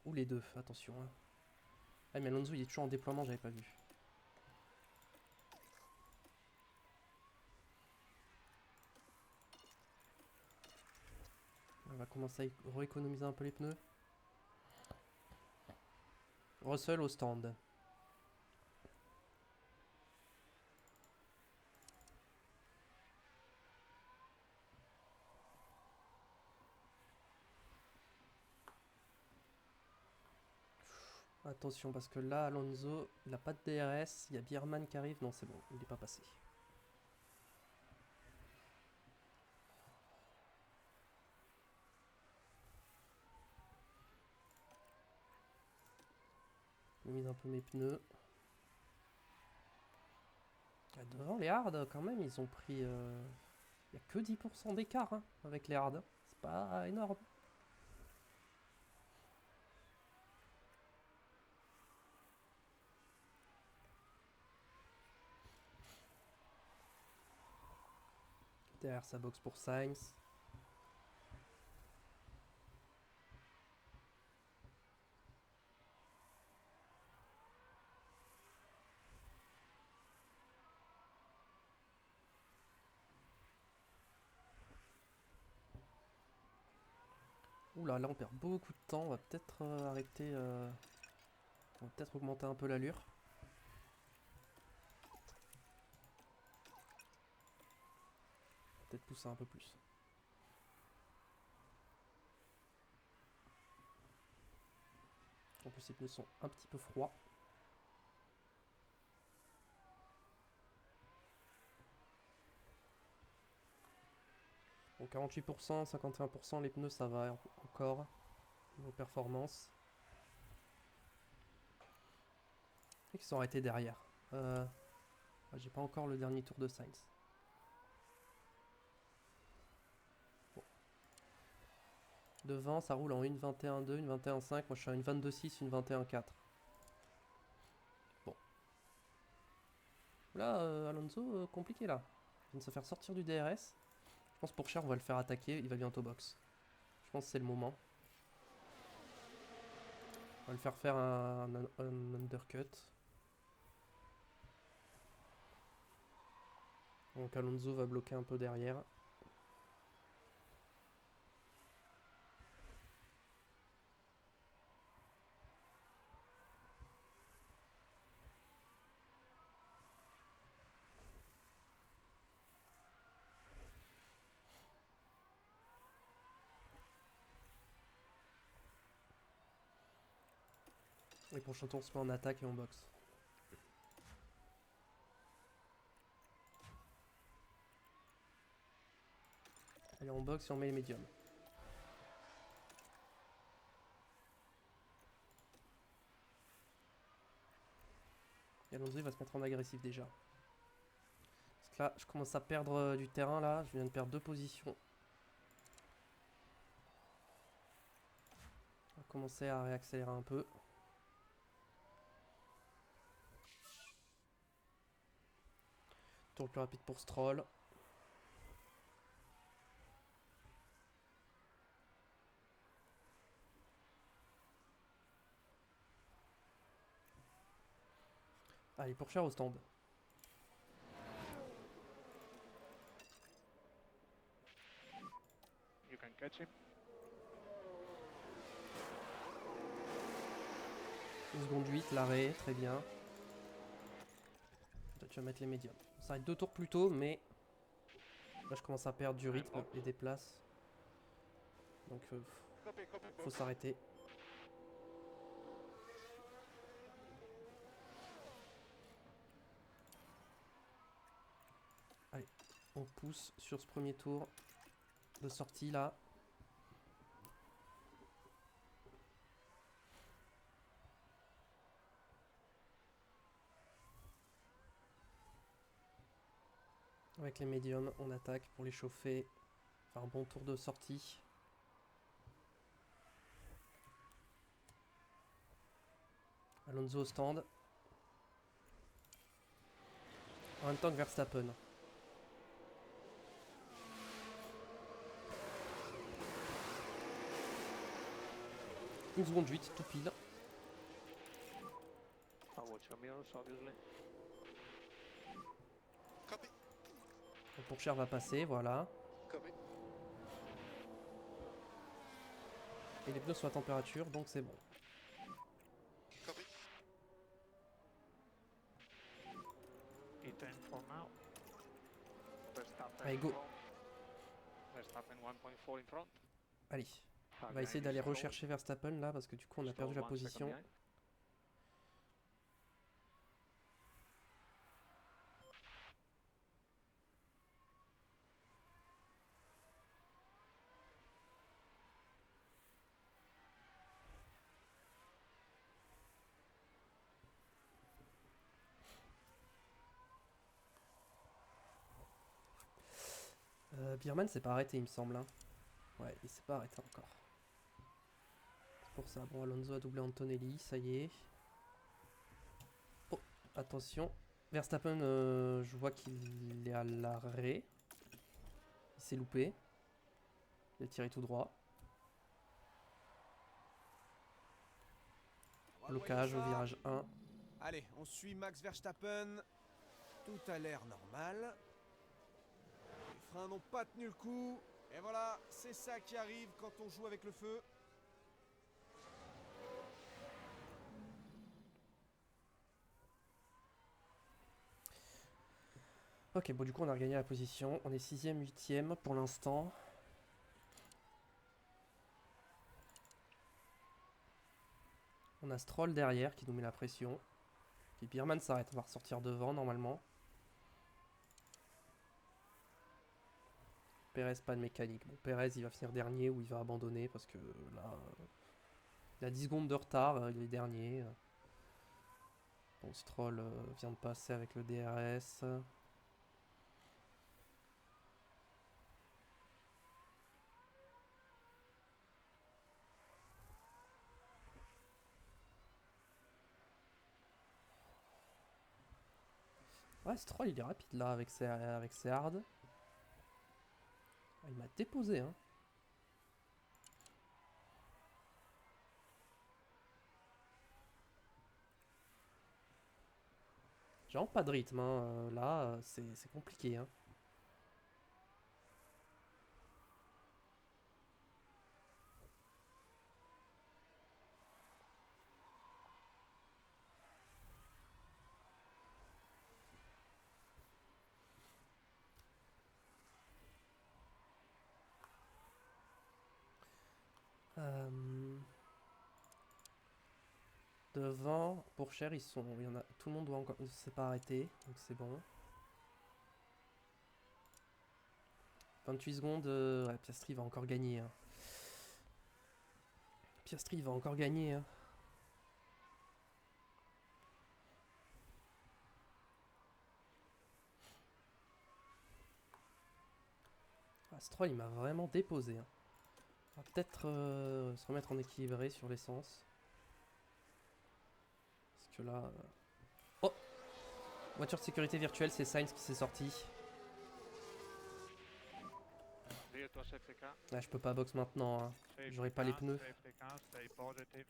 Ou les deux, attention. Hein. Ah mais Alonso il est toujours en déploiement, j'avais pas vu. On va commencer à rééconomiser un peu les pneus. Russell au stand. Attention parce que là Alonso il a pas de DRS, il y a Birman qui arrive, non c'est bon, il n'est pas passé. Je mise un peu mes pneus. Ah, devant les hards quand même ils ont pris... Il n'y a que 10% d'écart hein, avec les hards, c'est pas énorme. Derrière sa box pour Sainz. Oula, là on perd beaucoup de temps, on va peut-être arrêter... On va peut-être augmenter un peu l'allure. Peut-être pousser un peu plus. En plus ces pneus sont un petit peu froids. Bon, 48%, 51%, les pneus ça va encore. Niveau performance. Et qui sont arrêtés derrière. J'ai pas encore le dernier tour de Sainz. Bon. Devant ça roule en 1.21.2, 1.21.5. Moi je suis à 1.22.6, 1.21.4. Bon. Là Alonso compliqué là. Il vient de se faire sortir du DRS. Je pense pour Cher on va le faire attaquer, il va bientôt box. Je pense que c'est le moment. On va le faire faire un undercut. Donc Alonso va bloquer un peu derrière. Et prochain tour on se met en attaque et on boxe. Allez, on boxe et on met les médiums. Et Alonso il va se mettre en agressif déjà. Parce que là, je commence à perdre du terrain là. Je viens de perdre 2 positions. On va commencer à réaccélérer un peu. Tour le plus rapide pour Stroll. Allez, pour cher au stand. You can catch him. 1 seconde 8, l'arrêt, très bien. Là, tu vas mettre les médiums. Ça s'arrête 2 tours plus tôt, mais là je commence à perdre du rythme et des places. Donc Copy, copy, faut boss. s'arrêter. Allez, on pousse sur ce premier tour de sortie là. Avec les médiums, on attaque pour les chauffer. Faire un bon tour de sortie. Alonso au stand. En même temps que Verstappen. 1 seconde 8, tout pile. I'll watch your mirrors, obviously. Copy, Le Pourchère va passer, voilà. copy. Et les pneus sont à température, donc c'est bon. Copy. E10 for now. Verstappen Allez, go. in front. Verstappen 1.4 in front. Allez, on va essayer d'aller rechercher Verstappen là, parce que du coup on a perdu la position. Birman s'est pas arrêté il me semble. Hein. Ouais, il s'est pas arrêté encore. C'est pour ça. Bon, Alonso a doublé Antonelli, ça y est. Oh, attention. Verstappen, je vois qu'il est à l'arrêt. Il s'est loupé. Il a tiré tout droit. Blocage au virage 1. Allez, on suit Max Verstappen. Tout a l'air normal. Les freins n'ont pas tenu le coup. Et voilà, c'est ça qui arrive quand on joue avec le feu. Ok, bon du coup on a regagné la position. On est 6ème, 8ème pour l'instant. On a Stroll derrière qui nous met la pression. Et Birman s'arrête, on va ressortir devant normalement. Perez pas de mécanique. Bon, Perez il va finir dernier ou il va abandonner parce que là il a 10 secondes de retard, il est dernier. Bon, Stroll vient de passer avec le DRS. Ouais, Stroll il est rapide là avec ses hards. Ah, il m'a déposé hein. J'ai vraiment pas de rythme hein. Là c'est compliqué hein. Devant, pour cher, il y en a, tout le monde doit encore, s'est pas arrêté, donc c'est bon. 28 secondes. Ouais, Piastri va encore gagner. Hein. Piastri va encore gagner. Hein. Ah, Stroll, il m'a vraiment déposé. Hein. On va peut-être se remettre en équilibré sur l'essence. Parce que là... Oh! Voiture de sécurité virtuelle, c'est Sainz qui s'est sorti. Clear to safety car. Là, je peux pas box maintenant. Hein. Safety J'aurais pas les car, pneus. Safety car, stay positive.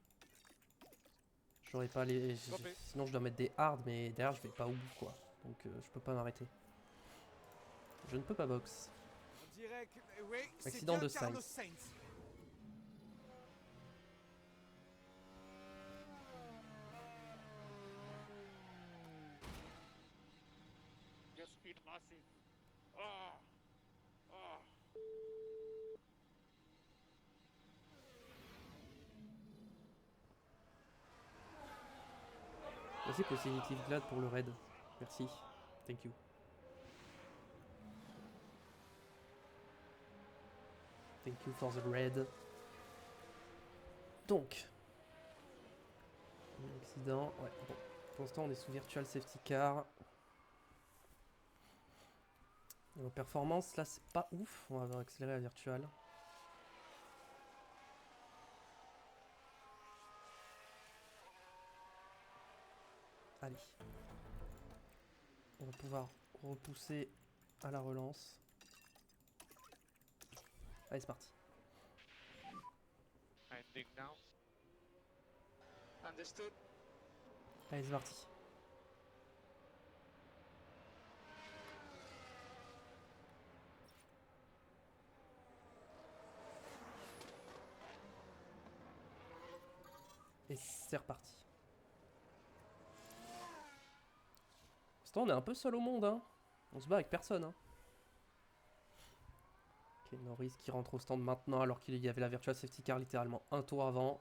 J'aurais pas les... Copy. Sinon, je dois mettre des hard, mais derrière, je vais pas au bout, quoi. Donc, je peux pas m'arrêter. Je ne peux pas box. On dirait que... Oui, c'est Accident bien de Carlos Sainz. Sainz. Your speed massive. Ah. Ah. Merci Positive Glad pour le raid. Merci. Thank you. Thank you for the raid. Donc. Un accident. Ouais, bon. Pour l'instant, on est sous Virtual Safety Car. Nos performances, là, c'est pas ouf. On va accélérer à Virtual. Allez. On va pouvoir repousser à la relance. Allez, c'est parti. Ending now. Understood. Allez, c'est parti. Et c'est reparti. Pour l'instant, on est un peu seul au monde, hein. On se bat avec personne, hein. Ok, Norris qui rentre au stand maintenant alors qu'il y avait la Virtual Safety Car littéralement un tour avant.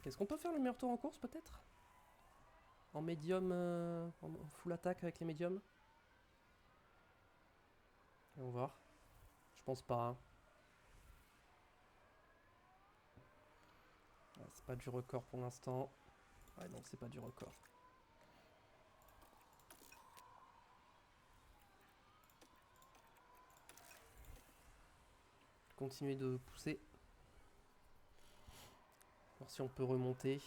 Est-ce qu'on peut faire le meilleur tour en course peut-être? En médium, en full attaque avec les médiums? On va voir. Je pense pas. Hein. Ouais, c'est pas du record pour l'instant. Ouais, non, c'est pas du record. Continuer de pousser. Voir si on peut remonter.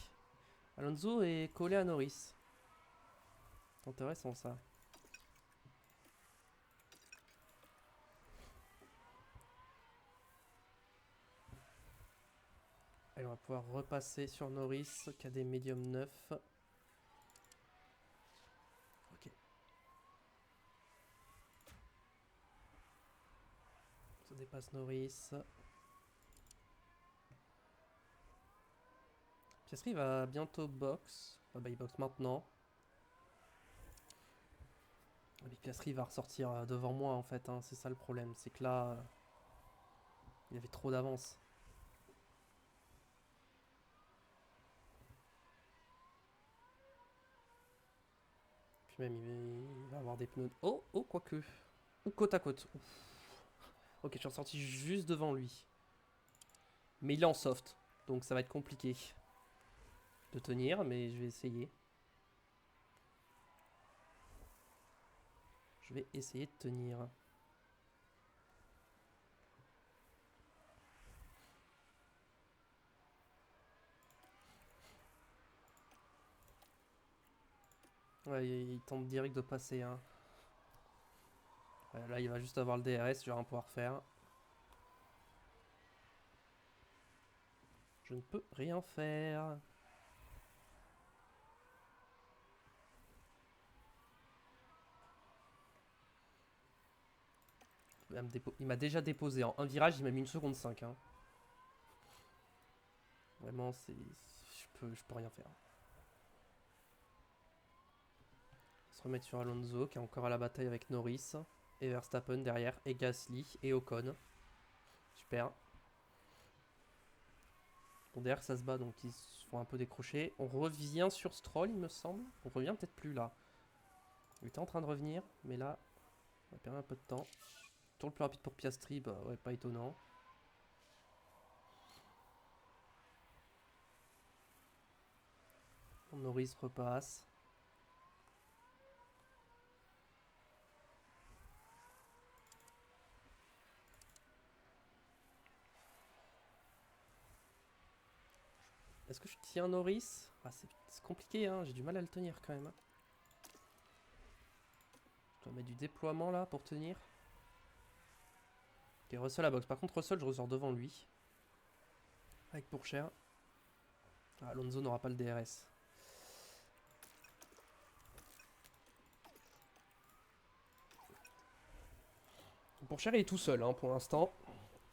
Alonso est collé à Norris. C'est intéressant ça. Allez, on va pouvoir repasser sur Norris qui a des médiums 9. Ok. Ça dépasse Norris. Piastri va bientôt box. Ah bah il boxe maintenant. Ah, mais Piastri va ressortir devant moi en fait. Hein. C'est ça le problème. C'est que là, il avait trop d'avance. Puis même il va avoir des pneus. Oh, oh, quoique. Ou côte à côte. Ouf. Ok, je suis ressorti juste devant lui. Mais il est en soft. Donc ça va être compliqué de tenir, mais je vais essayer. Je vais essayer de tenir. Ouais, il tente direct de passer. Hein. Ouais, là, il va juste avoir le DRS, je vais rien pouvoir faire. Je ne peux rien faire. Il m'a déjà déposé en un virage, il m'a mis 1 seconde 5. Hein. Vraiment, c'est... Je peux rien faire. On va se remettre sur Alonso, qui est encore à la bataille avec Norris. Et Verstappen derrière, et Gasly, et Ocon. Super. Bon, derrière ça se bat, donc ils se font un peu décrocher. On revient sur Stroll, il me semble. On revient peut-être plus là. Il était en train de revenir, mais là, on a perdu un peu de temps. Tour le plus rapide pour Piastri, bah ouais, pas étonnant. Norris repasse. Est-ce que je tiens Norris? Ah, c'est compliqué, hein. J'ai du mal à le tenir quand même. Je dois mettre du déploiement là pour tenir. Ok, Russell à box. Par contre, Russell, je ressors devant lui. Avec Pourchaire. Ah, Alonso n'aura pas le DRS. Pourchaire, il est tout seul hein, pour l'instant.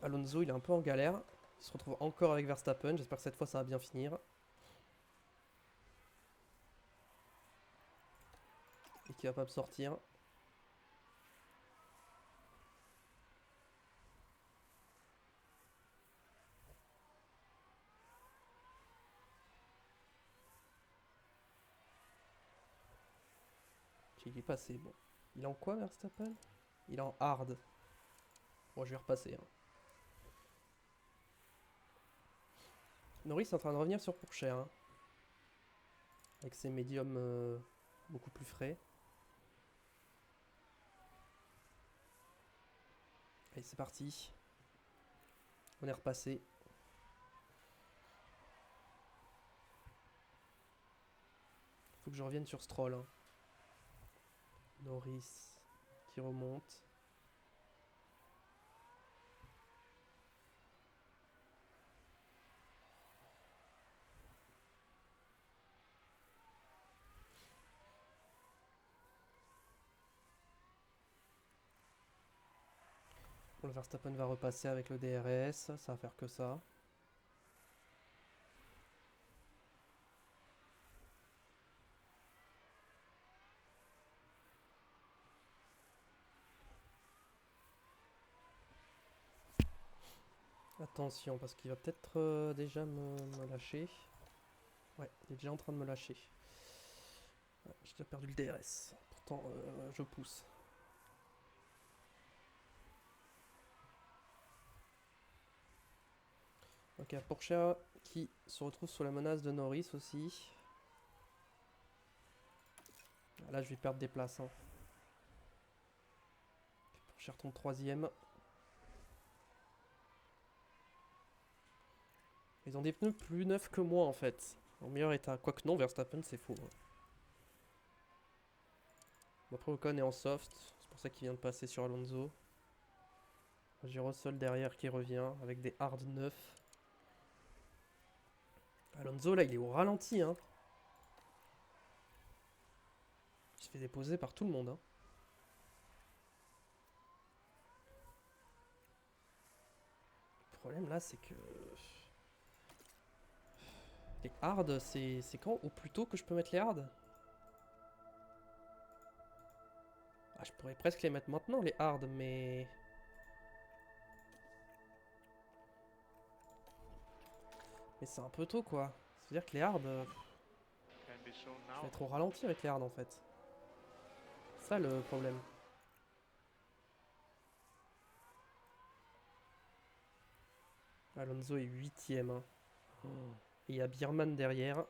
Alonso, il est un peu en galère. Il se retrouve encore avec Verstappen. J'espère que cette fois, ça va bien finir. Et qu'il va pas me sortir. Il est passé, bon. Il est en quoi, Verstappen? Il est en hard. Bon, je vais repasser. Hein. Norris est en train de revenir sur Pourchaire. Hein. Avec ses médiums beaucoup plus frais. Allez, c'est parti. On est repassé. Faut que je revienne sur Stroll. Hein. Norris qui remonte. Bon, le Verstappen va repasser avec le DRS. Ça va faire que ça. Attention, parce qu'il va peut-être déjà me lâcher. Ouais, il est déjà en train de me lâcher. Ouais, j'ai déjà perdu le DRS. Pourtant, je pousse. Ok, Pourchaire qui se retrouve sous la menace de Norris aussi. Là, je vais perdre des places. Hein. Pourchaire tombe 3ème. Ils ont des pneus plus neufs que moi en fait. En meilleur état. Quoique non, Verstappen c'est faux. Hein. Après Ocon est en soft. C'est pour ça qu'il vient de passer sur Alonso. J'ai Russell derrière qui revient avec des hard neufs. Alonso là il est au ralenti. Hein. Il se fait déposer par tout le monde. Hein. Le problème là c'est que... Les hard, c'est quand au plus tôt que je peux mettre les hard? Ah, je pourrais presque les mettre maintenant, les hard, mais... Mais c'est un peu tôt, quoi. C'est-à-dire que les hard... Can be soon Je now. vais être au ralenti avec les hard, en fait. C'est ça, le problème. Alonso est 8ème. Hein. Et il y a Bierman derrière.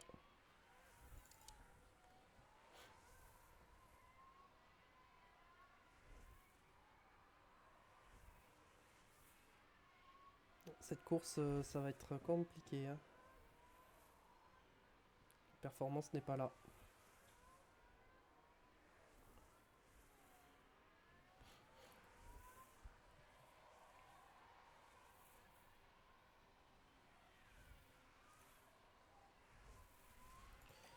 Cette course, ça va être compliqué. Hein. La performance n'est pas là.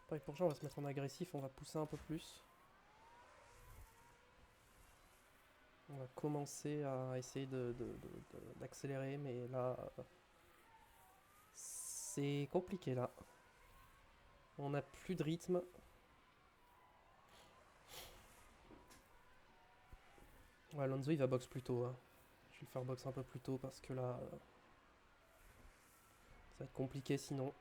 Pareil pour Jean, on va se mettre en agressif, on va pousser un peu plus. On va commencer à essayer d'accélérer, mais là, c'est compliqué là. On n'a plus de rythme. Ouais, Alonso il va box plus tôt. Hein. Je vais le faire box un peu plus tôt parce que là, Ça va être compliqué sinon.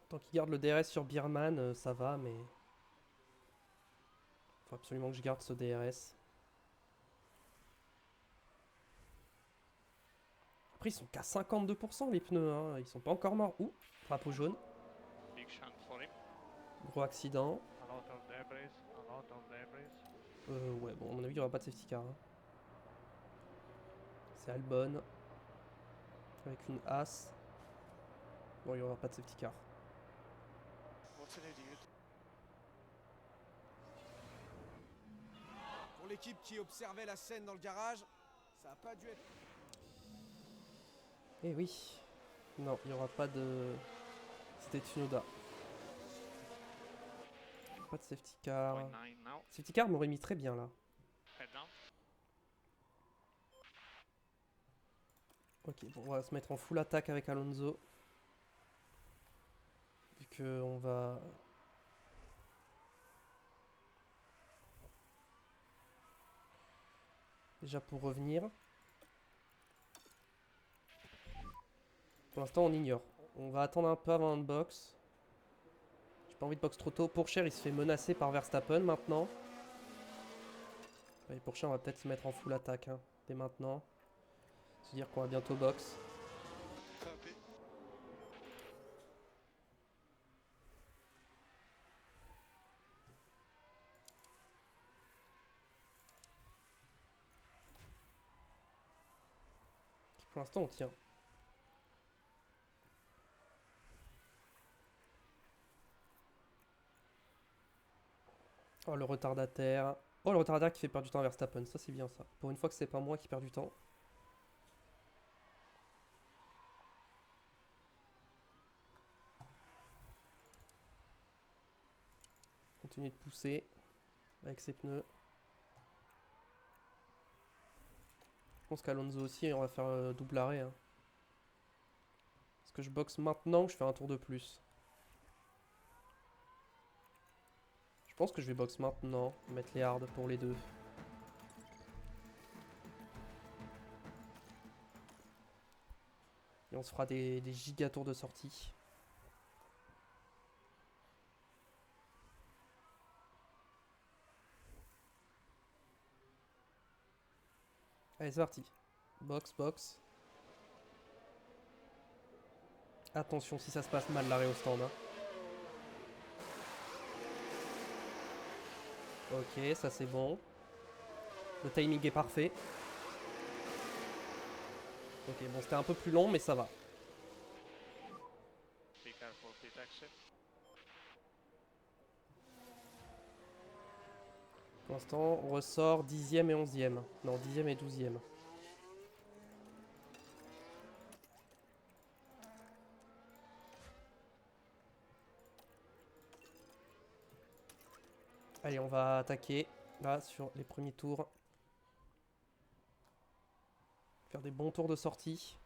Tant qu'il garde le DRS sur Birman, ça va, mais... Faut absolument que je garde ce DRS. Après, ils sont qu'à 52% les pneus, hein. Ils sont pas encore morts. Ouh, drapeau jaune. Big chance for him. Gros accident. A lot of debris. A lot of debris. Ouais, bon, à mon avis, il n'y aura pas de safety car. Hein. C'est Albon. Avec une As. Bon, il n'y aura pas de safety car. What's an idiot? Pour l'équipe qui observait la scène dans le garage, ça a pas dû être... Eh oui. Non, il n'y aura pas de... C'était Tsunoda. Pas de safety car. 0.9 now. Safety car m'aurait mis très bien là. Head down. Ok, bon, on va se mettre en full attaque avec Alonso. Vu que on va... Déjà pour revenir. Pour l'instant on ignore. On va attendre un peu avant un box. J'ai pas envie de box trop tôt. Pourchaire il se fait menacer par Verstappen maintenant. Et Pourchaire on va peut-être se mettre en full attaque hein, dès maintenant. Se dire qu'on va bientôt box. Copy. Pour l'instant on tient. Oh le retardataire. Oh le retardataire qui fait perdre du temps à Verstappen. Ça c'est bien ça. Pour une fois que c'est pas moi qui perds du temps. Continue de pousser. Avec ses pneus. Je pense qu'Alonso aussi on va faire double arrêt. Hein. Est-ce que je boxe maintenant ou je fais un tour de plus? Je pense que je vais box maintenant. Mettre les hards pour les deux. Et on se fera des giga tours de sortie. Allez, c'est parti. Box, box. Attention si ça se passe mal l'arrêt au stand. Hein. Ok, ça c'est bon. Le timing est parfait. Ok, bon c'était un peu plus long mais ça va. Be careful, pit exit. Pour l'instant, on ressort 10e et 11e. Non, 10e et 12e. Allez, on va attaquer là sur les premiers tours. Faire des bons tours de sortie.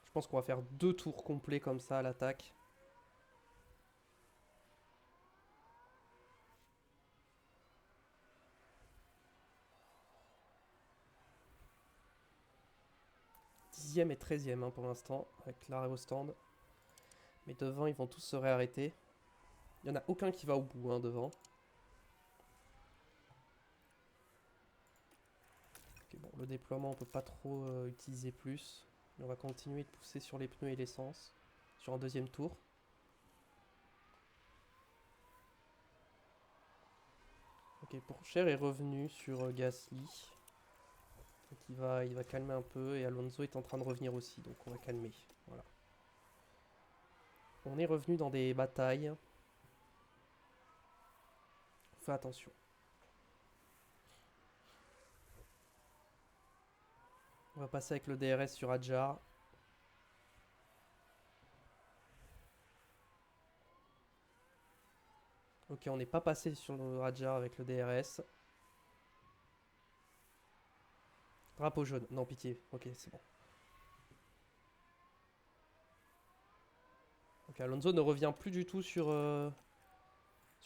Je pense qu'on va faire 2 tours complets comme ça à l'attaque. Dixième et 13e hein, pour l'instant, avec l'arrêt au stand. Mais devant, ils vont tous se réarrêter. Il n'y en a aucun qui va au bout hein, devant. Ok, bon, le déploiement, on peut pas trop utiliser plus. Mais on va continuer de pousser sur les pneus et l'essence. Sur un deuxième tour. Ok, Pourchaire est revenu sur Gasly. Donc il va calmer un peu. Et Alonso est en train de revenir aussi. Donc on va calmer. Voilà. On est revenu dans des batailles. Fais attention. On va passer avec le DRS sur Adjar. Ok, on n'est pas passé sur le Adjar avec le DRS. Drapeau jaune. Non, pitié. Ok, c'est bon. Ok, Alonso ne revient plus du tout sur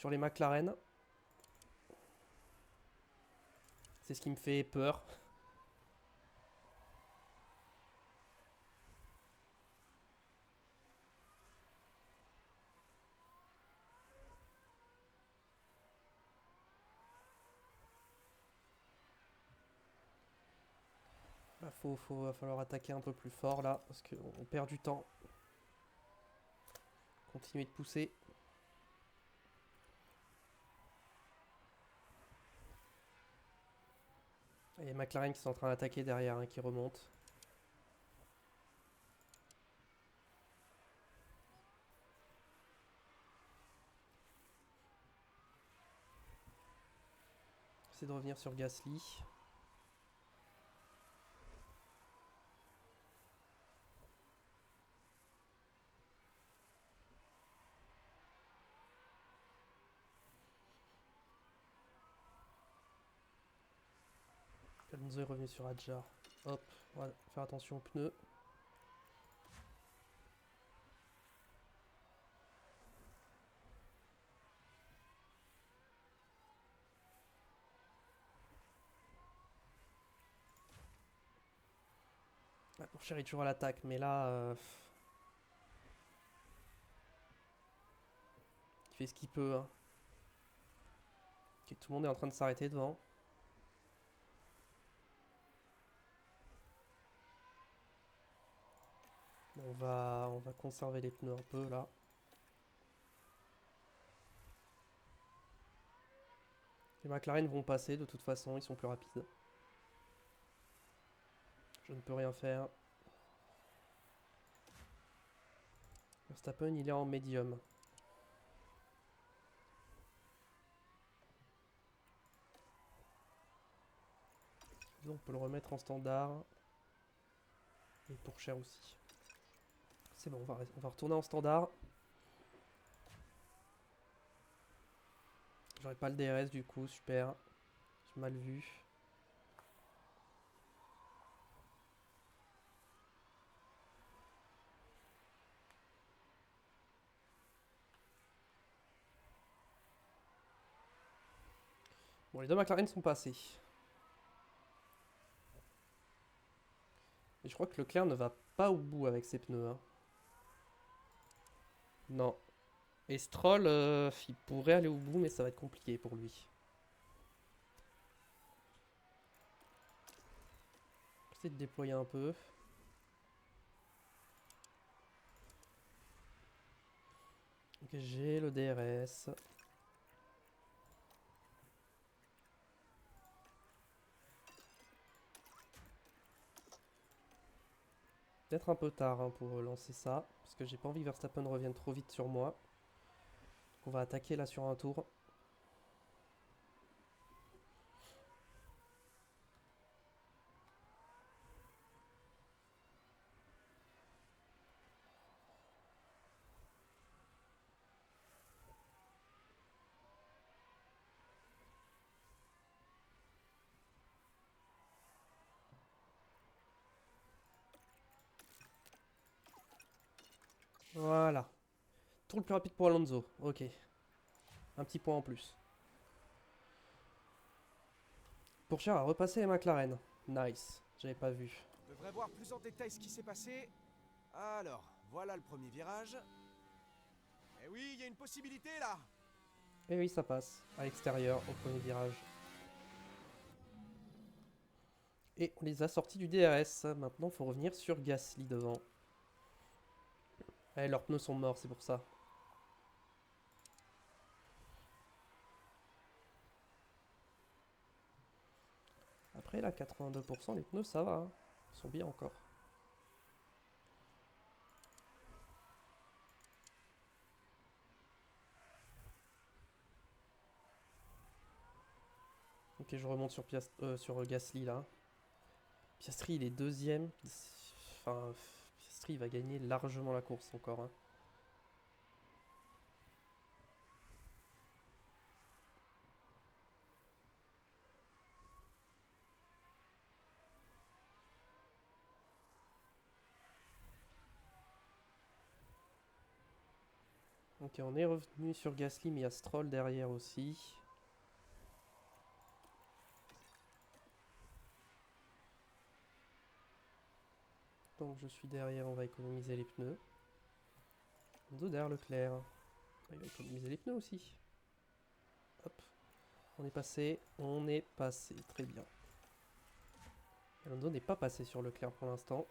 les McLaren. C'est ce qui me fait peur. Là, va falloir attaquer un peu plus fort là, parce qu'on perd du temps. Continuer de pousser. Et McLaren qui sont en train d'attaquer derrière, hein, qui remonte. J'essaie de revenir sur Gasly. Alonso est revenu sur Adjar. Hop, on va faire attention aux pneus. Ah, pour Cher est toujours à l'attaque, mais là... il fait ce qu'il peut. Hein. Ok, tout le monde est en train de s'arrêter devant. On va conserver les pneus un peu là. Les McLaren vont passer de toute façon, ils sont plus rapides. Je ne peux rien faire. Verstappen, il est en médium. On peut le remettre en standard. Et pour Cher aussi. C'est bon, on va retourner en standard. J'aurais pas le DRS du coup, super. J'ai mal vu. Bon, les deux McLaren sont passés. Et je crois que Leclerc ne va pas au bout avec ses pneus. Hein. Non. Et Stroll, il pourrait aller au bout, mais ça va être compliqué pour lui. J'essaie de déployer un peu. Ok, j'ai le DRS. Peut-être un peu tard hein, pour lancer ça, parce que j'ai pas envie que Verstappen revienne trop vite sur moi. Donc on va attaquer là sur un tour. Voilà. Tour le plus rapide pour Alonso. Ok. Un petit point en plus. Pourchaire a repassé les McLaren. Nice. J'avais pas vu. On devrait voir plus en détail ce qui s'est passé. Alors, voilà le premier virage. Eh oui, il y a une possibilité là. Et oui, ça passe. À l'extérieur, au premier virage. Et on les a sortis du DRS. Maintenant, il faut revenir sur Gasly devant. Eh, leurs pneus sont morts, c'est pour ça. Après, là, 82%, les pneus, ça va. Hein. Ils sont bien encore. Ok, je remonte sur Gasly, là. Piastri, il est deuxième. Enfin, Piastri, il va gagner largement la course encore. Hein. Ok, on est revenu sur Gasly, mais il y a Stroll derrière aussi. tant que je suis derrière, on va économiser les pneus. Alonso derrière Leclerc. Il va économiser les pneus aussi. Hop. On est passé. On est passé. Très bien. Alonso n'est pas passé sur Leclerc pour l'instant.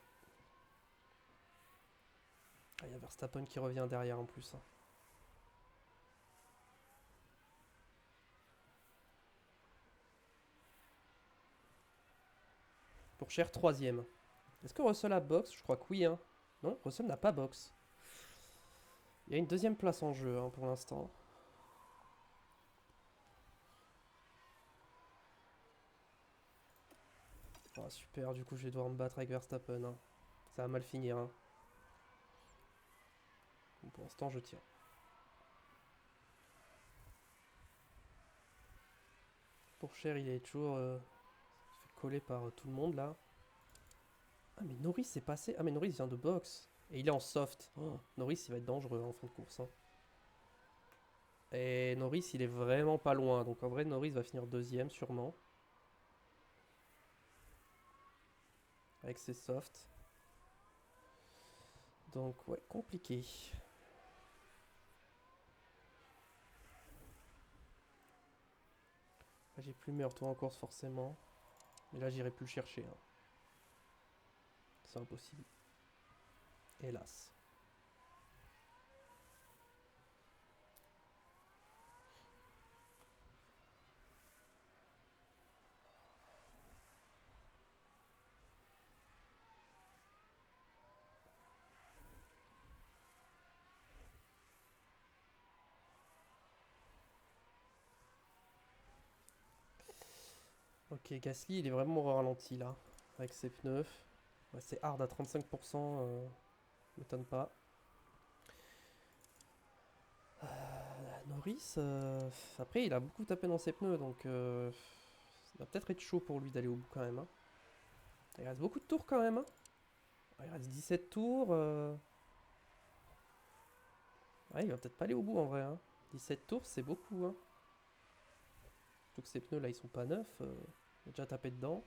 Ah, il y a Verstappen qui revient derrière en plus. Pour Cher, 3ème. Est-ce que Russell a box? Je crois que oui. Hein. Non, Russell n'a pas box. Il y a une 2ème place en jeu hein, pour l'instant. Oh, super, du coup je vais devoir me battre avec Verstappen. Hein. Ça va mal finir. Hein. Bon, pour l'instant je tiens. Pour Cher, il est toujours fait coller par tout le monde là. Ah mais Norris s'est passé. Ah mais Norris vient de box. Et il est en soft. Oh, Norris il va être dangereux en fin de course. Hein. Et Norris il est vraiment pas loin. Donc en vrai Norris va finir 2ème sûrement. Avec ses softs. Donc ouais, compliqué. Là, j'ai plus le meilleur tour en course forcément. Mais là j'irai plus le chercher. Hein. C'est impossible. Hélas. Ok, Gasly il est vraiment au ralenti là. Avec ses pneus. Ouais, c'est hard à 35%. M'étonne pas. Norris, après il a beaucoup tapé dans ses pneus donc ça va peut-être être chaud pour lui d'aller au bout quand même. Hein. Il reste beaucoup de tours quand même. Hein. Il reste 17 tours. Ouais, il va peut-être pas aller au bout en vrai. Hein. 17 tours c'est beaucoup. Hein. Surtout que ces pneus là ils sont pas neufs. Il a déjà tapé dedans.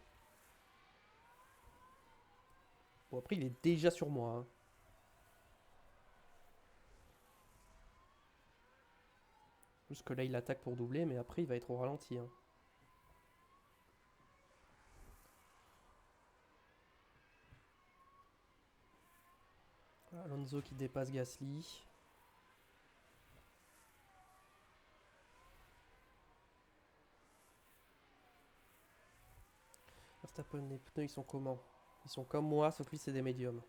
Bon après il est déjà sur moi. Hein. Juste que là il attaque pour doubler mais après il va être au ralenti. Hein. Alonso qui dépasse Gasly. Verstappen, les pneus ils sont comment? Ils sont comme moi, sauf que lui c'est des médiums.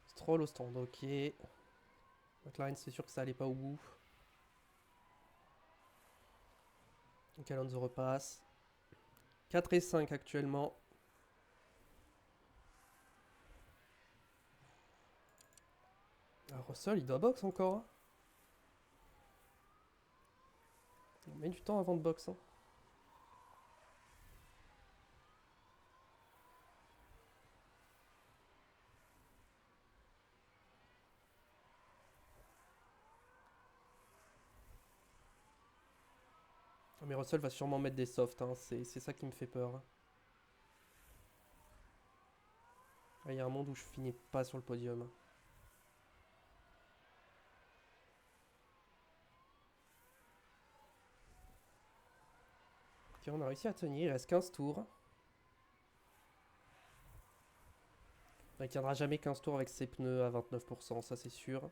Stroll au stand, ok. McLaren c'est sûr que ça allait pas au bout. Donc Alonso repasse. 4 et 5 actuellement. Ah, Russell il doit box encore. Hein. Il met du temps avant de box. Hein. Mais Russell va sûrement mettre des softs, hein. C'est ça qui me fait peur. Hein. Il y a un monde où je finis pas sur le podium. Ok, on a réussi à tenir, il reste 15 tours. Il tiendra jamais 15 tours avec ses pneus à 29%, ça c'est sûr.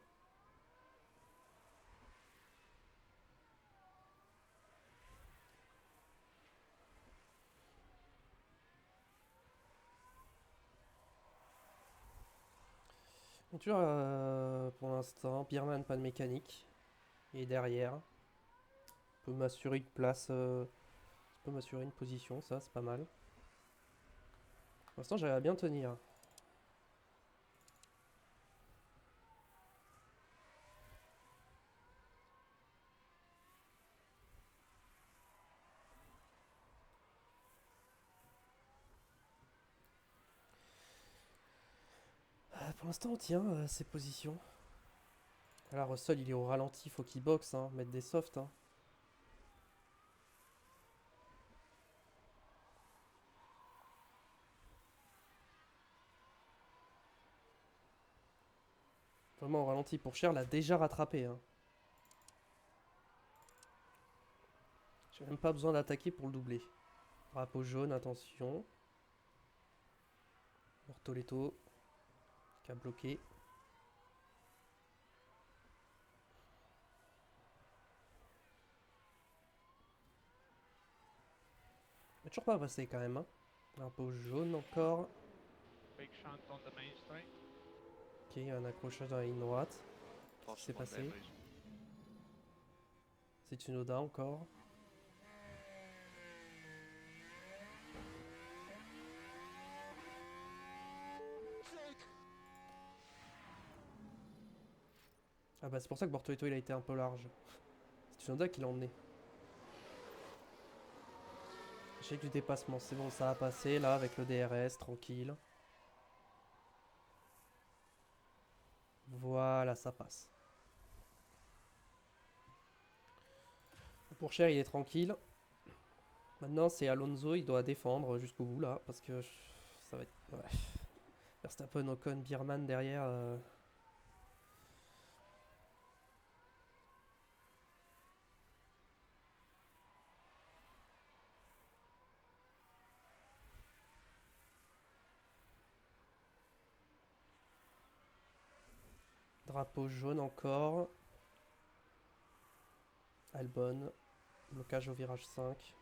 Donc, toujours pour l'instant, Birman pas de mécanique. Et derrière, je peux m'assurer une place, je peux m'assurer une position, ça c'est pas mal. Pour l'instant j'arrive à bien tenir. Pour l'instant, on tient ses positions. Là, Russell, il est au ralenti, faut qu'il boxe, hein, mettre des softs. Hein. Vraiment au ralenti. Pourchaire l'a déjà rattrapé. Hein. J'ai même pas besoin d'attaquer pour le doubler. Drapeau jaune, attention. Bortoletto qui a bloqué. Mais toujours pas passé quand même. Hein. Drapeau jaune encore. Big shunt on the main straight. Ok, un accrochage dans la ligne droite. Toss C'est them on there, passé. please. C'est Tsunoda encore. Ah bah c'est pour ça que Bortoletto il a été un peu large. C'est Tsunoda qui l'a emmené. J'ai du dépassement, c'est bon, ça a passé là avec le DRS, tranquille. Voilà, ça passe. Pour Cher, il est tranquille. Maintenant, c'est Alonso, il doit défendre jusqu'au bout là, parce que ça va être. Ouais. Verstappen, Ocon, Bierman derrière. Drapeau jaune encore. Albon. Blocage au virage 5.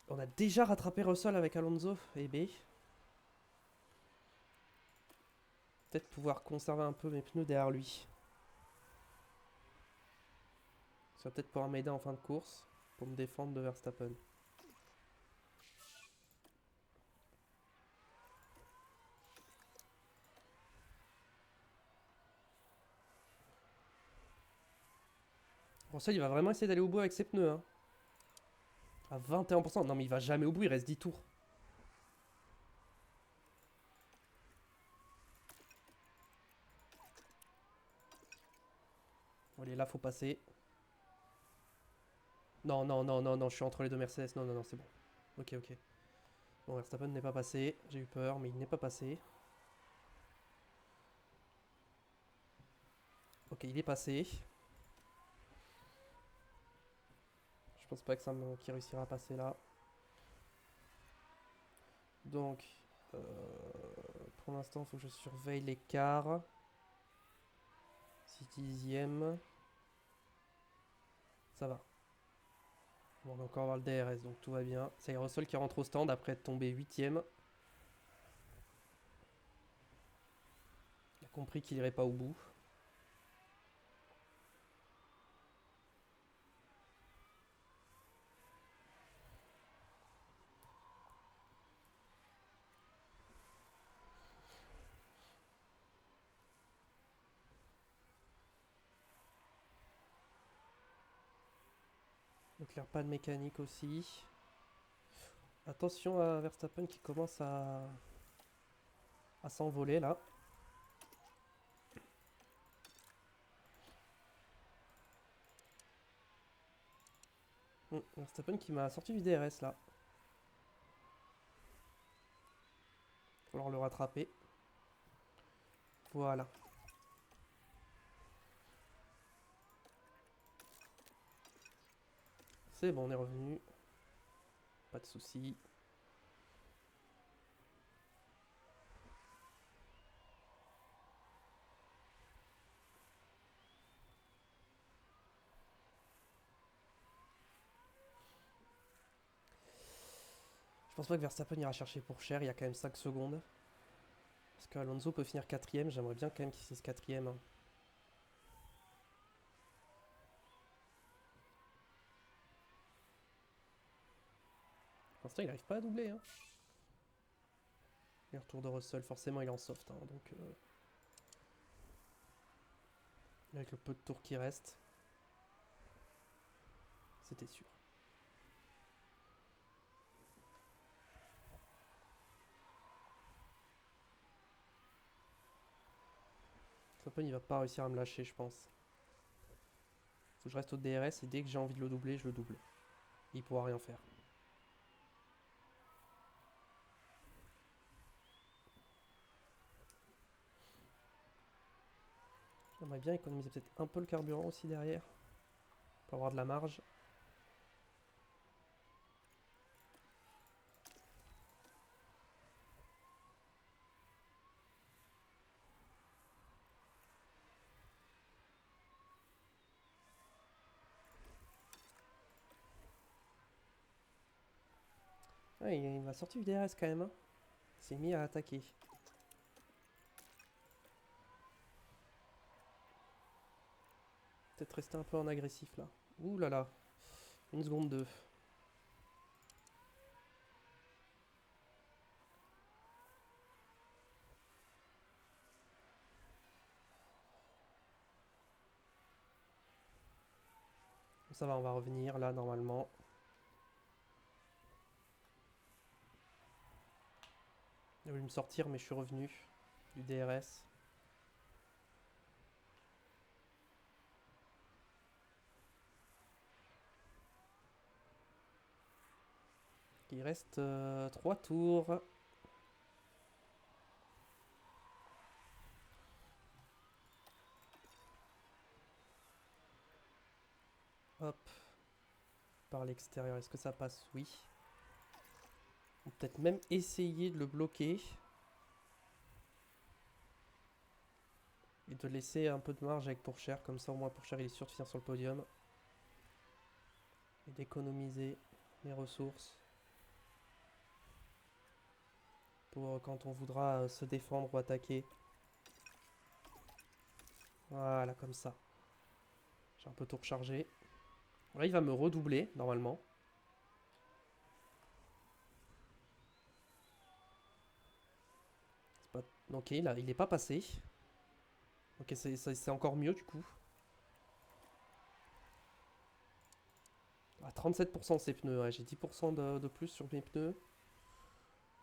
On a déjà rattrapé Russell avec Alonso et B. Peut-être pouvoir conserver un peu mes pneus derrière lui. Ça va peut-être pouvoir m'aider en fin de course pour me défendre de Verstappen. Russell, il va vraiment essayer d'aller au bout avec ses pneus. Hein. À 21%. Non, mais il va jamais au bout, il reste 10 tours. Bon, allez, là, faut passer. Non, non, non, non, non, je suis entre les deux Mercedes. Non, non, non, c'est bon. Ok, ok. Bon, Verstappen n'est pas passé. J'ai eu peur, mais il n'est pas passé. Ok, il est passé. Je pense pas que qu'il réussira à passer là. Donc, pour l'instant, il faut que je surveille l'écart. 6 dixièmes. Ça va. Bon, on va encore avoir le DRS, donc tout va bien. C'est Russell qui rentre au stand après être tombé 8ème. Il a compris qu'il irait pas au bout. Leclerc pas de mécanique aussi. Attention à Verstappen qui commence à s'envoler là. Verstappen qui m'a sorti du DRS là. Il va falloir le rattraper. Voilà. C'est bon, on est revenu. Pas de soucis. Je pense pas que Verstappen ira chercher pour cher, il y a quand même 5 secondes. Parce qu'Alonso peut finir 4ème, j'aimerais bien quand même qu'il finisse 4ème. Hein. Pour l'instant, il n'arrive pas à doubler. Hein. Et retour de Russell, forcément, il est en soft. Hein, donc, avec le peu de tours qui reste, c'était sûr. Verstappen il va pas réussir à me lâcher, je pense. Faut que je reste au DRS et dès que j'ai envie de le doubler, je le double. Il pourra rien faire. J'aimerais bien économiser peut-être un peu le carburant aussi derrière. Pour avoir de la marge. Ouais, il m'a sorti du DRS quand même. Hein. Il s'est mis à attaquer. Peut-être rester un peu en agressif là. Ouh là là. 1 seconde 2. Ça va, on va revenir là normalement. Il a voulu me sortir mais je suis revenu du DRS. Il reste 3 tours. Hop. Par l'extérieur, est-ce que ça passe? Oui. On peut peut-être même essayer de le bloquer. Et de laisser un peu de marge avec Pourchère. Comme ça au moins Pourchère il est sûr de finir sur le podium. Et d'économiser les ressources. Pour quand on voudra se défendre ou attaquer. Voilà, comme ça. J'ai un peu tout rechargé. Là, il va me redoubler, normalement. Pas... Ok, là, il n'est pas passé. Ok, c'est encore mieux, du coup. À 37% ses pneus, ouais, j'ai 10% de plus sur mes pneus.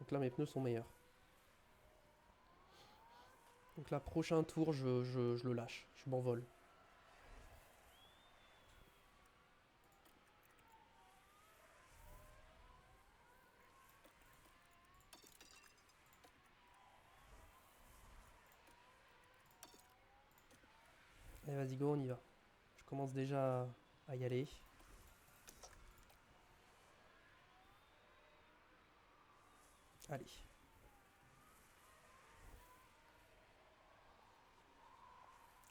Donc là, mes pneus sont meilleurs. Donc là, prochain tour, je le lâche. Je m'envole. Allez, vas-y, go, on y va. Je commence déjà à y aller. Allez.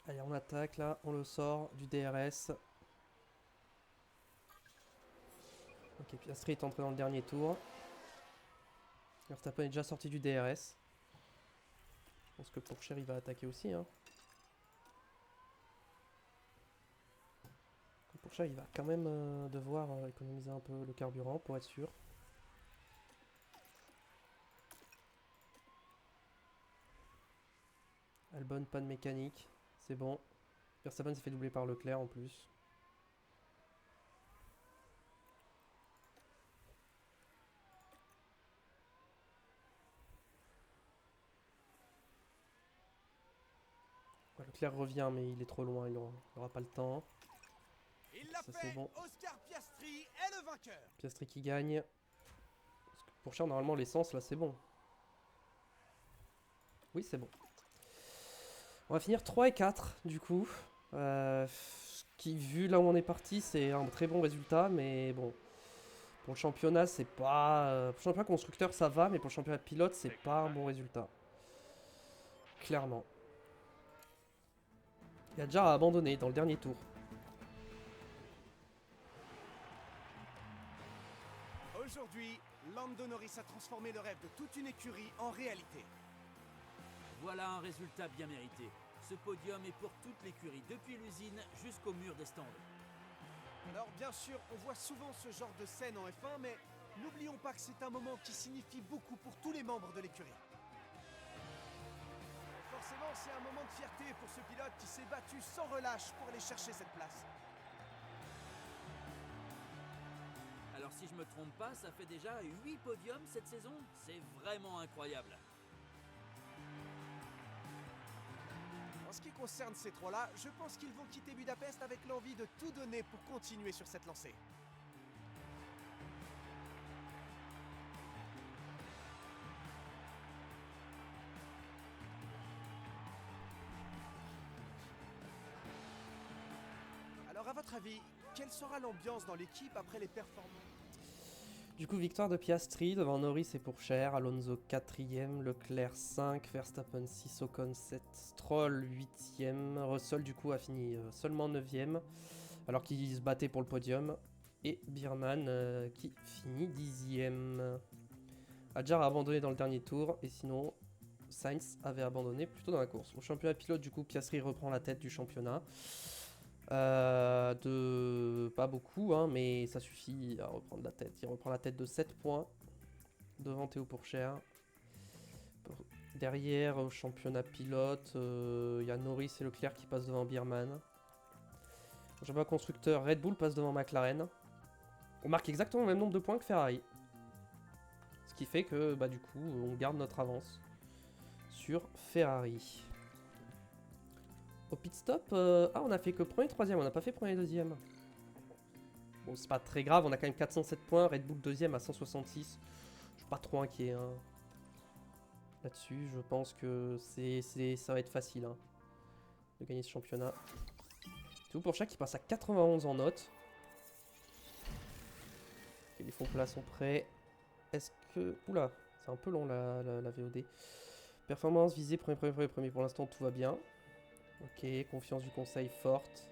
Allez, on attaque là, on le sort du DRS. Ok, Piastri est entré dans le dernier tour. Verstappen est déjà sorti du DRS. Je pense que Pourchère il va attaquer aussi. Hein. Pourchère il va quand même devoir économiser un peu le carburant pour être sûr. Albon, pas de mécanique. C'est bon. Verstappen s'est fait doubler par Leclerc en plus. Ouais, Leclerc revient mais il est trop loin, il n'aura pas le temps. Il l'a Ça, fait. c'est bon. Oscar Piastri est le vainqueur. Piastri qui gagne. Parce que Pourchère normalement l'essence là c'est bon. Oui c'est bon. On va finir 3 et 4 du coup. Ce qui, vu là où on est parti, c'est un très bon résultat, mais bon. Pour le championnat, c'est pas. Pour le championnat constructeur, ça va, mais pour le championnat de pilote, c'est pas un bon résultat. Clairement. Il a déjà abandonné dans le dernier tour. Aujourd'hui, Lando Norris a transformé le rêve de toute une écurie en réalité. Voilà un résultat bien mérité. Ce podium est pour toute l'écurie, depuis l'usine jusqu'au mur des stands. Alors bien sûr, on voit souvent ce genre de scène en F1, mais n'oublions pas que c'est un moment qui signifie beaucoup pour tous les membres de l'écurie. Forcément, c'est un moment de fierté pour ce pilote qui s'est battu sans relâche pour aller chercher cette place. Alors si je me trompe pas, ça fait déjà 8 podiums cette saison. C'est vraiment incroyable. En ce qui concerne ces trois-là, je pense qu'ils vont quitter Budapest avec l'envie de tout donner pour continuer sur cette lancée. Alors à votre avis, quelle sera l'ambiance dans l'équipe après les performances? Du coup, victoire de Piastri devant Norris et Pourchaire, Alonso 4ème, Leclerc 5, Verstappen 6, Ocon 7, Stroll 8ème, Russell du coup a fini seulement 9ème, alors qu'il se battait pour le podium, et Bierman qui finit 10ème. Adjar a abandonné dans le dernier tour, et sinon Sainz avait abandonné plutôt dans la course. Au championnat pilote, du coup, Piastri reprend la tête du championnat. Pas beaucoup, hein, mais ça suffit à reprendre la tête. Il reprend la tête de 7 points devant Théo Pourchaire. Derrière, au championnat pilote, il y a Norris et Leclerc qui passent devant Bierman. Au championnat constructeur, Red Bull passe devant McLaren. On marque exactement le même nombre de points que Ferrari. Ce qui fait que du coup, on garde notre avance sur Ferrari. Au pit stop, on a fait que premier et troisième, on n'a pas fait premier et deuxième. Bon, c'est pas très grave, on a quand même 407 points, Red Bull deuxième à 166. Je suis pas trop inquiet hein. Là-dessus. Je pense que ça va être facile hein, de gagner ce championnat. C'est tout pour chaque qui passe à 91 en note. Okay, les fonds plats sont prêts. Est-ce que... Oula, c'est un peu long la VOD. Performance visée, premier. Pour l'instant, tout va bien. Ok, confiance du conseil forte.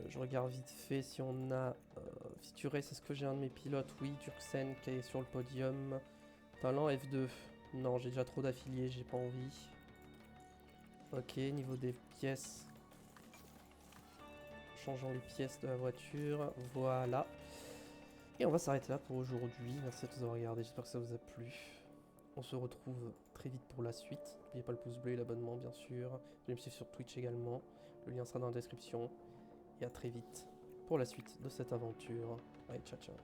Je regarde vite fait si on a featuré, c'est ce que j'ai un de mes pilotes. Oui, Turksen qui est sur le podium. Talent F2. Non, j'ai déjà trop d'affiliés, j'ai pas envie. Ok, niveau des pièces. Changeons les pièces de la voiture. Voilà. Et on va s'arrêter là pour aujourd'hui. Merci à tous d'avoir regardé, j'espère que ça vous a plu. On se retrouve très vite pour la suite. N'oubliez pas le pouce bleu et l'abonnement bien sûr. Vous pouvez me suivre sur Twitch également. Le lien sera dans la description. Et à très vite pour la suite de cette aventure. Allez, ciao ciao.